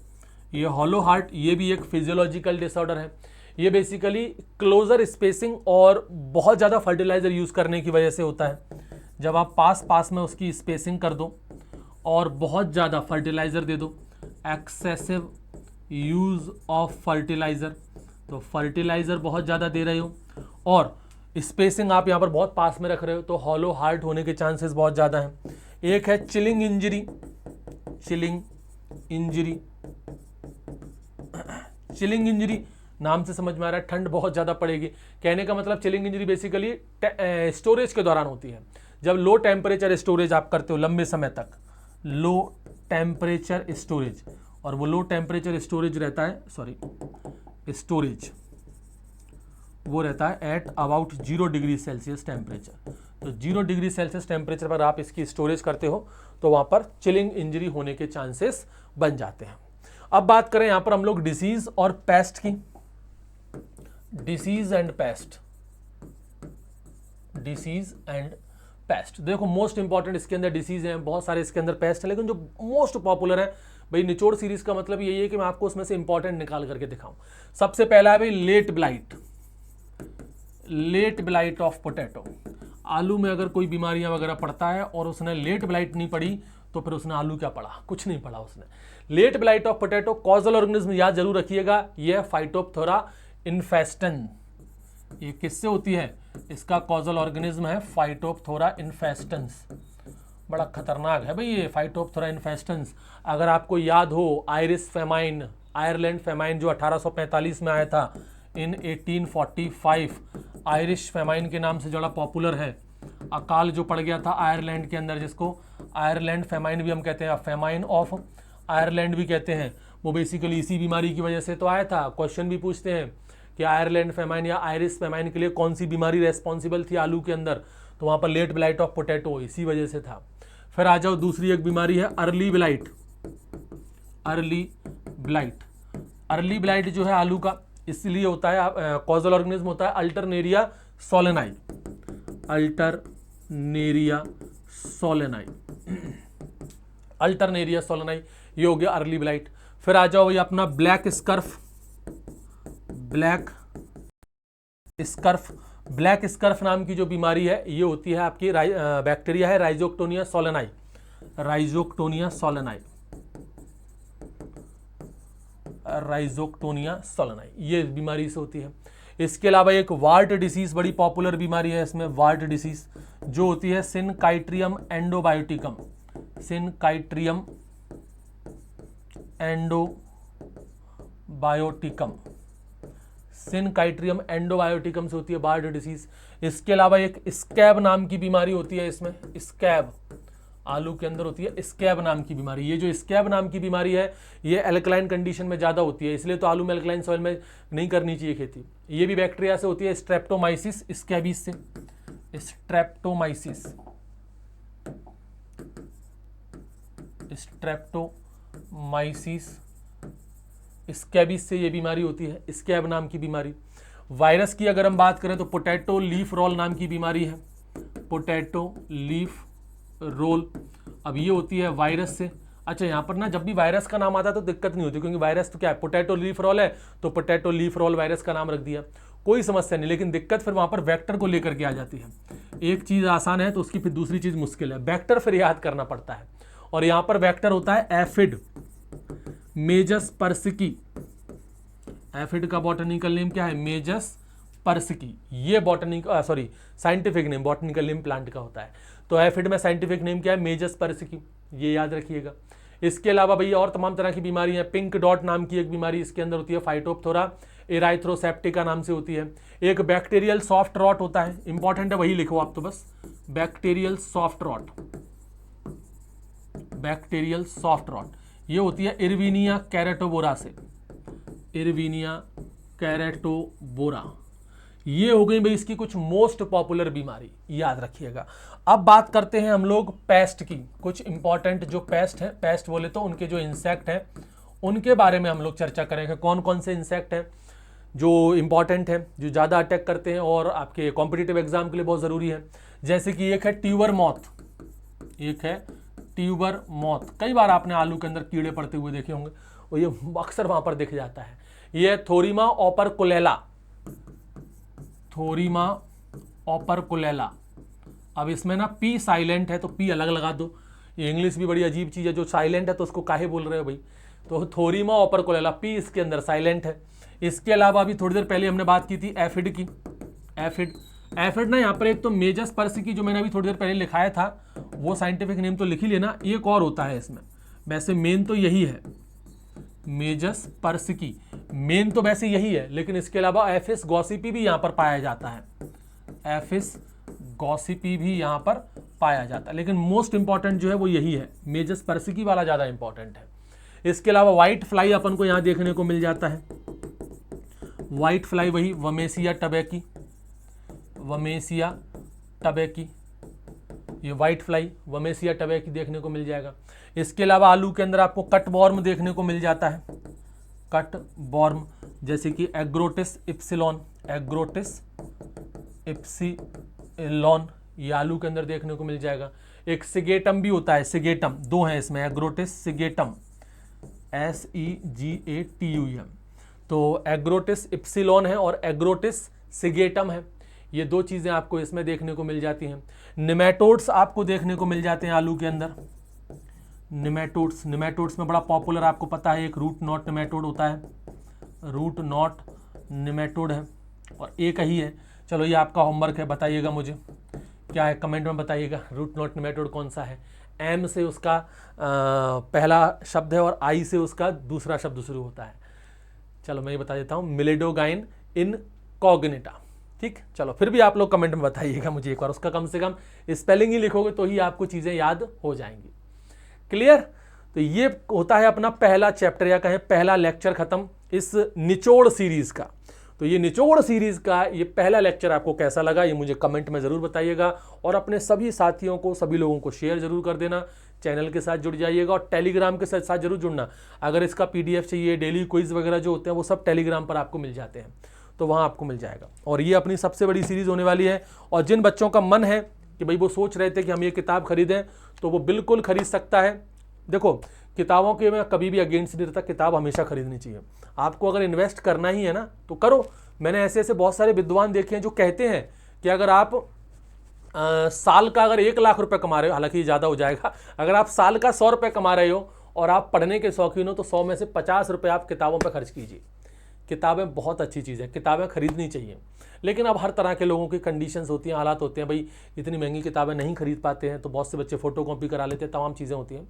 A: ये हॉलो हार्ट ये भी एक फिजियोलॉजिकल डिसऑर्डर है। ये बेसिकली क्लोजर स्पेसिंग और बहुत ज़्यादा फर्टिलाइजर यूज़ करने की वजह से होता है। जब आप पास में उसकी स्पेसिंग कर दो और बहुत ज़्यादा फर्टिलाइजर दे दो, एक्सेसिव यूज़ ऑफ फर्टिलाइजर, तो फर्टिलाइजर बहुत ज़्यादा दे रहे हो और स्पेसिंग आप यहाँ पर बहुत पास में रख रहे हो, तो हॉलो हार्ट होने के चांसेस बहुत ज़्यादा हैं। एक है chilling injury, chilling injury, chilling injury नाम से समझ में आ रहा है ठंड बहुत ज़्यादा पड़ेगी। कहने का मतलब चिलिंग इंजरी बेसिकली स्टोरेज के दौरान होती है। जब लो टेम्परेचर स्टोरेज आप करते हो लंबे समय तक, लो टेम्परेचर स्टोरेज, और वो लो टेम्परेचर स्टोरेज रहता है, सॉरी स्टोरेज वो रहता है at about 0 degree Celsius temperature. तो 0 डिग्री सेल्सियस टेम्परेचर पर आप इसकी स्टोरेज करते हो तो वहाँ पर चिलिंग इंजरी होने के चांसेस बन जाते हैं। अब बात करें यहाँ पर हम लोग डिसीज और पेस्ट की। Disease and paste, disease and paste, देखो मोस्ट इंपॉर्टेंट इसके अंदर डिसीज हैं, बहुत सारे इसके अंदर पेस्ट है, लेकिन जो मोस्ट पॉपुलर है भाई, निचोड़ सीरीज का मतलब यही है कि मैं आपको उसमें से इंपॉर्टेंट निकाल करके दिखाऊं। सबसे पहला है भाई late blight, late blight of potato. आलू में अगर कोई बीमारियां वगैरह पड़ता है और उसने लेट ब्लाइट नहीं पड़ी तो फिर उसने आलू क्या पढ़ा, कुछ नहीं पढ़ा उसने। Late blight of potato causal organism याद जरूर रखिएगा, यह फाइटोप्थोरा इन्फेस्टन। ये किससे होती है, इसका कॉजल ऑर्गेनिज्म है फाइटोप्थोरा इन्फेस्टेंस, बड़ा खतरनाक है भाई ये फाइटोप्थोरा इन्फेस्टेंस। अगर आपको याद हो आयरिश फेमाइन, आयरलैंड फेमाइन जो 1845 में आया था, इन 1845 आयरिश फेमाइन के नाम से ज़्यादा पॉपुलर है। अकाल जो पड़ गया था आयरलैंड के अंदर, जिसको आयरलैंड फेमाइन भी हम कहते हैं, फेमाइन ऑफ आयरलैंड भी कहते हैं, वो बेसिकली इसी बीमारी की वजह से तो आया था। क्वेश्चन भी पूछते हैं कि आयरलैंड फेमाइन या आयरिश फेमाइन के लिए कौन सी बीमारी रेस्पॉन्सिबल थी आलू के अंदर, तो वहाँ पर लेट ब्लाइट ऑफ पोटैटो इसी वजह से था। फिर आ जाओ दूसरी एक बीमारी है early blight. Early blight, early blight जो है आलू का इसलिए होता है, कॉजल ऑर्गेनिज्म होता है Alternaria solani, Alternaria solani, Alternaria solani, ये हो गया अर्ली ब्लाइट। फिर आ जाओ भाई अपना black scarf, black scarf. Black scarf नाम की जो बीमारी है ये होती है आपकी बैक्टीरिया है Rhizoctonia solani, Rhizoctonia solani, Rhizoctonia solani, ये बीमारी से होती है। इसके अलावा एक वार्ट डिसीज बड़ी पॉपुलर बीमारी है इसमें, वार्ट डिसीज जो होती है सिनकाइट्रियम एंडोबायोटिकम, सिनकाइट्रियम एंडोबायोटिकम, सिनकाइट्रियम एंडोबायोटिकम से होती है वार्ट डिसीज। इसके अलावा एक स्कैब नाम की बीमारी होती है इसमें, स्कैब आलू के अंदर होती है स्कैब नाम की बीमारी। ये जो स्कैब नाम की बीमारी है ये एल्कलाइन कंडीशन में ज़्यादा होती है, इसलिए तो आलू में एल्कलाइन सॉइल में नहीं करनी चाहिए खेती। ये भी बैक्टीरिया से होती है, स्ट्रेप्टोमाइसिस स्कैबिस से, स्ट्रेप्टोमाइसिस, स्ट्रेप्टोमाइसिस स्कैबिस से ये बीमारी होती है, स्कैब नाम की बीमारी। वायरस की अगर हम बात करें तो पोटैटो लीफ रोल नाम की बीमारी है, पोटैटो लीफ रोल। अब ये होती है वायरस से। अच्छा यहाँ पर ना जब भी वायरस का नाम आता है तो दिक्कत नहीं होती, क्योंकि वायरस तो क्या है, पोटैटो लीफ रोल है तो पोटैटो लीफ रोल वायरस का नाम रख दिया, कोई समस्या नहीं। लेकिन दिक्कत फिर वहाँ पर वेक्टर को लेकर के आ जाती है। एक चीज़ आसान है तो उसकी फिर दूसरी चीज़ मुश्किल है, वेक्टर फिर याद करना पड़ता है। और यहाँ पर वेक्टर होता है एफिड, मेजस पर्सिकी। एफिड का बॉटनिकल नेम क्या है, मेजस पर्सिकी। ये scientific name botanical name plant का होता है। तो एफिड में साइंटिफिक नेम क्या है, मेजस पर्सिकी, ये याद रखिएगा। इसके अलावा भैया और तमाम तरह की बीमारियां, पिंक डॉट नाम की एक बीमारी इसके अंदर होती है, फाइटोप्थोरा एराइथ्रोसेप्टिका नाम से होती है। एक बैक्टीरियल सॉफ्ट रॉट होता है, इंपॉर्टेंट है वही लिखो आप तो बस, bacterial soft rot, bacterial soft rot, ये होती है इरविनिया कैरेटोबोरा से, इरविनिया कैरेटोबोरा। ये हो गई भाई इसकी कुछ मोस्ट पॉपुलर बीमारी, याद रखिएगा। अब बात करते हैं हम लोग पेस्ट की, कुछ इंपॉर्टेंट जो पेस्ट है, पेस्ट बोले तो उनके जो इंसेक्ट हैं उनके बारे में हम लोग चर्चा करेंगे। कौन कौन से इंसेक्ट हैं जो इंपॉर्टेंट हैं, जो ज़्यादा अटैक करते हैं और आपके कॉम्पिटिटिव एग्जाम के लिए बहुत ज़रूरी है। जैसे कि एक है ट्यूबर मॉथ, एक है ट्यूबर मॉथ। कई बार आपने आलू के अंदर कीड़े पड़ते हुए देखे होंगे और ये अक्सर वहाँ पर दिख जाता है। ये है थोरीमा ओपरकुलेला, थोरीमा ओपरकुलेला। अब इसमें ना पी साइलेंट है तो पी अलग लगा दो, ये इंग्लिश भी बड़ी अजीब चीज़ है, जो साइलेंट है तो उसको काहे बोल रहे हो भाई, तो थोरीमा ओपरकुलेला, पी इसके अंदर साइलेंट है। इसके अलावा अभी थोड़ी देर पहले हमने बात की थी एफिड की, एफिड, एफिड ना यहाँ पर एक तो मेजस पर्सिकी जो मैंने अभी थोड़ी देर पहले लिखाया था वो साइंटिफिक नेम तो लिख ही लेना, एक और होता है इसमें, वैसे मेन तो यही है मेजस पर्सिकी, मेन तो वैसे यही है, लेकिन इसके अलावा एफिस गॉसिपी भी यहाँ पर पाया जाता है, एफिस गॉसिपी भी यहाँ पर पाया जाता है, लेकिन मोस्ट इंपॉर्टेंट जो है वो यही है, मेजस पर्सिकी वाला ज़्यादा इंपॉर्टेंट है। इसके अलावा व्हाइट फ्लाई अपन को यहाँ देखने को मिल जाता है, व्हाइट फ्लाई वही वमेसिया टबेकी, वमेसिया टबेकी, ये व्हाइट फ्लाई वमेसिया टबेकी देखने को मिल जाएगा। इसके अलावा आलू के अंदर आपको कट वॉर्म देखने को मिल जाता है, कट वॉर्म, जैसे कि एग्रोटिस इप्सिलॉन, एग्रोटिस इप्सिलॉन, ये आलू के अंदर देखने को मिल जाएगा। एक सिगेटम भी होता है, सिगेटम, दो है इसमें, एग्रोटिस सिगेटम, SEGATUM, तो एग्रोटिस इप्सिलॉन है और एग्रोटिस सिगेटम है, ये दो चीज़ें आपको इसमें देखने को मिल जाती हैं। निमेटोड्स आपको देखने को मिल जाते हैं आलू के अंदर, निमेटोड्स, निमेटोड्स में बड़ा पॉपुलर आपको पता है एक रूट नॉट निमेटोड होता है, रूट नॉट निमेटोड है और एक ही है। चलो ये आपका होमवर्क है, बताइएगा मुझे क्या है कमेंट में बताइएगा, रूट नोट नेमेटोड कौन सा है। एम से उसका पहला शब्द है और आई से उसका दूसरा शब्द शुरू होता है। चलो मैं ये बता देता हूँ, मिलेडोगाइन इनकॉग्निटा। ठीक, चलो फिर भी आप लोग कमेंट में बताइएगा मुझे एक बार, उसका कम से कम स्पेलिंग ही लिखोगे तो ही आपको चीज़ें याद हो जाएंगी। क्लियर? तो ये होता है अपना पहला चैप्टर या कहें पहला लेक्चर खत्म इस निचोड़ सीरीज का। तो ये निचोड़ सीरीज का ये पहला लेक्चर आपको कैसा लगा ये मुझे कमेंट में ज़रूर बताइएगा, और अपने सभी साथियों को, सभी लोगों को शेयर जरूर कर देना। चैनल के साथ जुड़ जाइएगा और टेलीग्राम के साथ जरूर जुड़ना। अगर इसका पीडीएफ चाहिए, डेली क्विज वगैरह जो होते हैं वो सब टेलीग्राम पर आपको मिल जाते हैं, तो वहाँ आपको मिल जाएगा। और ये अपनी सबसे बड़ी सीरीज़ होने वाली है। और जिन बच्चों का मन है कि भाई वो सोच रहे थे कि हम ये किताब खरीदें, तो वो बिल्कुल खरीद सकता है। देखो, किताबों के मैं कभी भी अगेंस्ट नहीं रहता, किताब हमेशा खरीदनी चाहिए। आपको अगर इन्वेस्ट करना ही है ना तो करो। मैंने ऐसे ऐसे बहुत सारे विद्वान देखे हैं जो कहते हैं कि अगर आप साल का अगर 1 लाख रुपए कमा रहे हो, हालांकि ज़्यादा हो जाएगा, अगर आप साल का 100 रुपये कमा रहे हो और आप पढ़ने के शौकीन हो तो 100 में से 50 रुपये आप किताबों पर खर्च कीजिए। किताबें बहुत अच्छी चीज़ है, किताबें खरीदनी चाहिए। लेकिन अब हर तरह के लोगों की कंडीशंस होती हैं, हालात होते हैं, भाई इतनी महंगी किताबें नहीं खरीद पाते हैं, तो बहुत से बच्चे फ़ोटो कॉपी करा लेते हैं, तमाम चीज़ें होती हैं।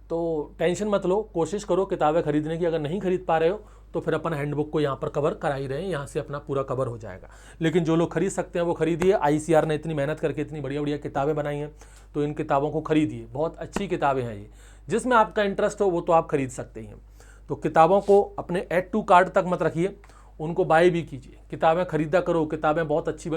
A: तो टेंशन मत लो, कोशिश करो किताबें खरीदने की। अगर नहीं खरीद पा रहे हो तो फिर अपन हैंडबुक को यहाँ पर कवर करा ही रहे हैं, यहाँ से अपना पूरा कवर हो जाएगा। लेकिन जो लोग खरीद सकते हैं वो खरीदिए। ICR ने इतनी मेहनत करके इतनी बढ़िया बढ़िया किताबें बनाई हैं, तो इन किताबों को खरीदिए। बहुत अच्छी किताबें हैं ये, जिसमें आपका इंटरेस्ट हो वो तो आप खरीद सकते ही हैं। तो किताबों को अपने ऐड टू कार्ट तक मत रखिए, उनको बाय भी कीजिए। किताबें खरीदा करो, किताबें बहुत अच्छी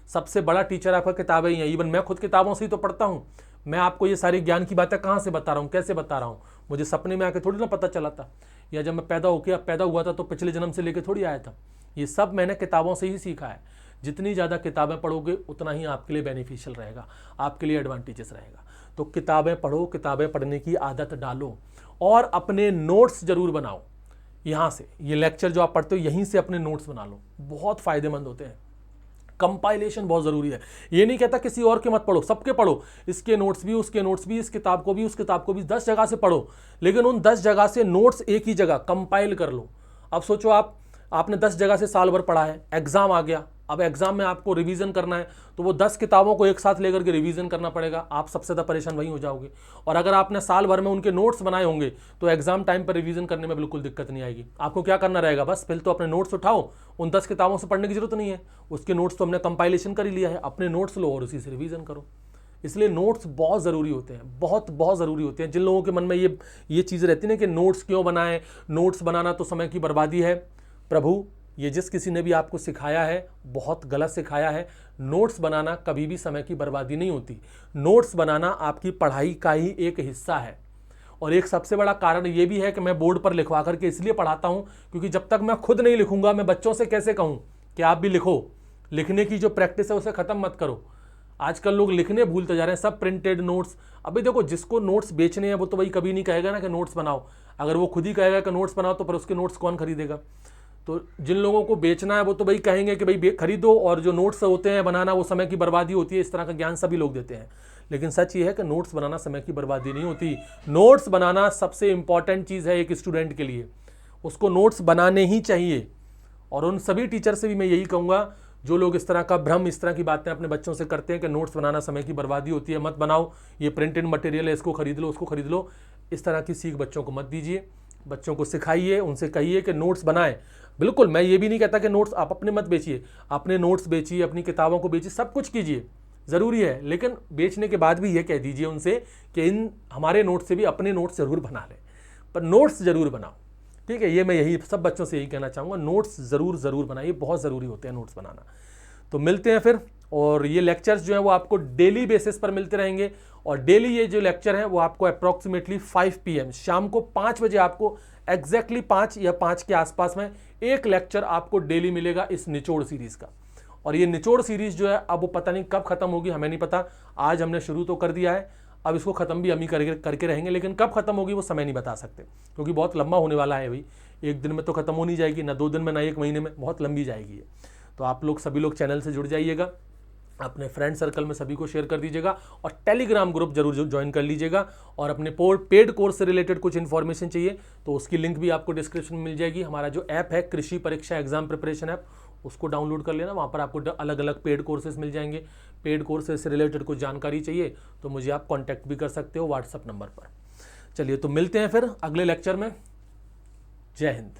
A: सबसे बड़ा टीचर आपका किताबें ही हैं। इवन मैं खुद किताबों से ही तो पढ़ता हूँ। मैं आपको ये सारी ज्ञान की बातें कहाँ से बता रहा हूँ, कैसे बता रहा हूँ, मुझे सपने में आके थोड़ी ना पता चला था, या जब मैं पैदा हुआ था तो पिछले जन्म से लेके थोड़ी आया था। ये सब मैंने किताबों से ही सीखा है। जितनी ज़्यादा किताबें पढ़ोगे उतना ही आपके लिए बेनिफिशियल रहेगा, आपके लिए एडवांटेजेस रहेगा। तो किताबें पढ़ो, किताबें पढ़ने की आदत डालो और अपने नोट्स ज़रूर बनाओ। यहाँ से ये लेक्चर जो आप पढ़ते हो यहीं से अपने नोट्स बना लो, बहुत फ़ायदेमंद होते हैं। कंपाइलेशन बहुत ज़रूरी है। ये नहीं कहता किसी और के मत पढ़ो, सबके पढ़ो, इसके नोट्स भी, उसके नोट्स भी, इस किताब को भी, उस किताब को भी, 10 जगह से पढ़ो, लेकिन उन 10 जगह से नोट्स एक ही जगह कंपाइल कर लो। अब सोचो आपने 10 जगह से साल भर पढ़ा है, एग्जाम आ गया, अब एग्जाम में आपको रिवीजन करना है, तो वो 10 किताबों को एक साथ लेकर के रिवीजन करना पड़ेगा। आप सबसे ज़्यादा परेशान वही हो जाओगे। और अगर आपने साल भर में उनके नोट्स बनाए होंगे तो एग्जाम टाइम पर रिवीजन करने में बिल्कुल दिक्कत नहीं आएगी। आपको क्या करना रहेगा, बस फिर तो अपने नोट्स उठाओ, उन 10 किताबों से पढ़ने की जरूरत नहीं है, उसके नोट्स तो हमने कंपाइलेशन कर ही लिया है, अपने नोट्स लो और उसी से रिवीजन करो। इसलिए नोट्स बहुत ज़रूरी होते हैं, बहुत ज़रूरी होते हैं। जिन लोगों के मन में ये चीज़ रहती है ना कि नोट्स क्यों बनाएं, नोट्स बनाना तो समय की बर्बादी है, प्रभु ये जिस किसी ने भी आपको सिखाया है बहुत गलत सिखाया है। नोट्स बनाना कभी भी समय की बर्बादी नहीं होती। नोट्स बनाना आपकी पढ़ाई का ही एक हिस्सा है। और एक सबसे बड़ा कारण ये भी है कि मैं बोर्ड पर लिखवा करके इसलिए पढ़ाता हूँ क्योंकि जब तक मैं खुद नहीं लिखूंगा मैं बच्चों से कैसे कहूँ कि आप भी लिखो। लिखने की जो प्रैक्टिस है उसे ख़त्म मत करो। आजकल लोग लिखने भूलते जा रहे हैं, सब प्रिंटेड नोट्स। अभी देखो, जिसको नोट्स बेचने हैं वो तो वही कभी नहीं कहेगा ना कि नोट्स बनाओ। अगर वो खुद ही कहेगा कि नोट्स बनाओ तो फिर उसके नोट्स कौन खरीदेगा। तो जिन लोगों को बेचना है वो तो भाई कहेंगे कि भाई खरीदो, और जो नोट्स होते हैं बनाना वो समय की बर्बादी होती है। इस तरह का ज्ञान सभी लोग देते हैं, लेकिन सच ये है कि नोट्स बनाना समय की बर्बादी नहीं होती। नोट्स बनाना सबसे इंपॉर्टेंट चीज़ है एक स्टूडेंट के लिए, उसको नोट्स बनाने ही चाहिए। और उन सभी टीचर से भी मैं यही कहूँगा जो लोग इस तरह का भ्रम, इस तरह की बातें अपने बच्चों से करते हैं कि नोट्स बनाना समय की बर्बादी होती है, मत बनाओ, ये प्रिंटेड मटेरियल है, इसको खरीद लो, उसको खरीद लो। इस तरह की सीख बच्चों को मत दीजिए। बच्चों को सिखाइए, उनसे कहिए कि नोट्स बनाएं। बिल्कुल, मैं ये भी नहीं कहता कि नोट्स आप अपने मत बेचिए, अपने नोट्स बेचिए, अपनी किताबों को बेचिए, सब कुछ कीजिए, ज़रूरी है। लेकिन बेचने के बाद भी ये कह दीजिए उनसे कि इन हमारे नोट्स से भी अपने नोट्स ज़रूर बना लें, पर नोट्स ज़रूर बनाओ। ठीक है, ये मैं यही सब बच्चों से यही कहना चाहूँगा, नोट्स ज़रूर बनाइए, बहुत ज़रूरी होते हैं नोट्स बनाना। तो मिलते हैं फिर, और ये लेक्चर्स जो हैं वो आपको डेली बेसिस पर मिलते रहेंगे। और डेली ये जो लेक्चर है वो आपको अप्रॉक्सीमेटली 5 PM शाम को 5 बजे आपको एग्जैक्टली 5 या 5 के आसपास में एक लेक्चर आपको डेली मिलेगा इस निचोड़ सीरीज़ का। और ये निचोड़ सीरीज़ जो है अब वो पता नहीं कब ख़त्म होगी, हमें नहीं पता। आज हमने शुरू तो कर दिया है, अब इसको ख़त्म भी हम ही करके रहेंगे, लेकिन कब ख़त्म होगी वो समय नहीं बता सकते क्योंकि बहुत लंबा होने वाला है भाई। एक दिन में तो ख़त्म हो नहीं जाएगी, ना 2 दिन में, ना 1 महीने में, बहुत लंबी जाएगी ये। तो आप लोग सभी लोग चैनल से जुड़ जाइएगा, अपने फ्रेंड सर्कल में सभी को शेयर कर दीजिएगा, और टेलीग्राम ग्रुप जरूर ज्वाइन कर लीजिएगा। और अपने पेड कोर्स से रिलेटेड कुछ इन्फॉर्मेशन चाहिए तो उसकी लिंक भी आपको डिस्क्रिप्शन में मिल जाएगी। हमारा जो ऐप है कृषि परीक्षा एग्जाम प्रिपरेशन ऐप, उसको डाउनलोड कर लेना। वहाँ पर आपको अलग अलग पेड कोर्सेज मिल जाएंगे। पेड कोर्सेज से रिलेटेड कुछ जानकारी चाहिए तो मुझे आप कॉन्टैक्ट भी कर सकते हो व्हाट्सअप नंबर पर। चलिए तो मिलते हैं फिर अगले लेक्चर में। जय हिंद।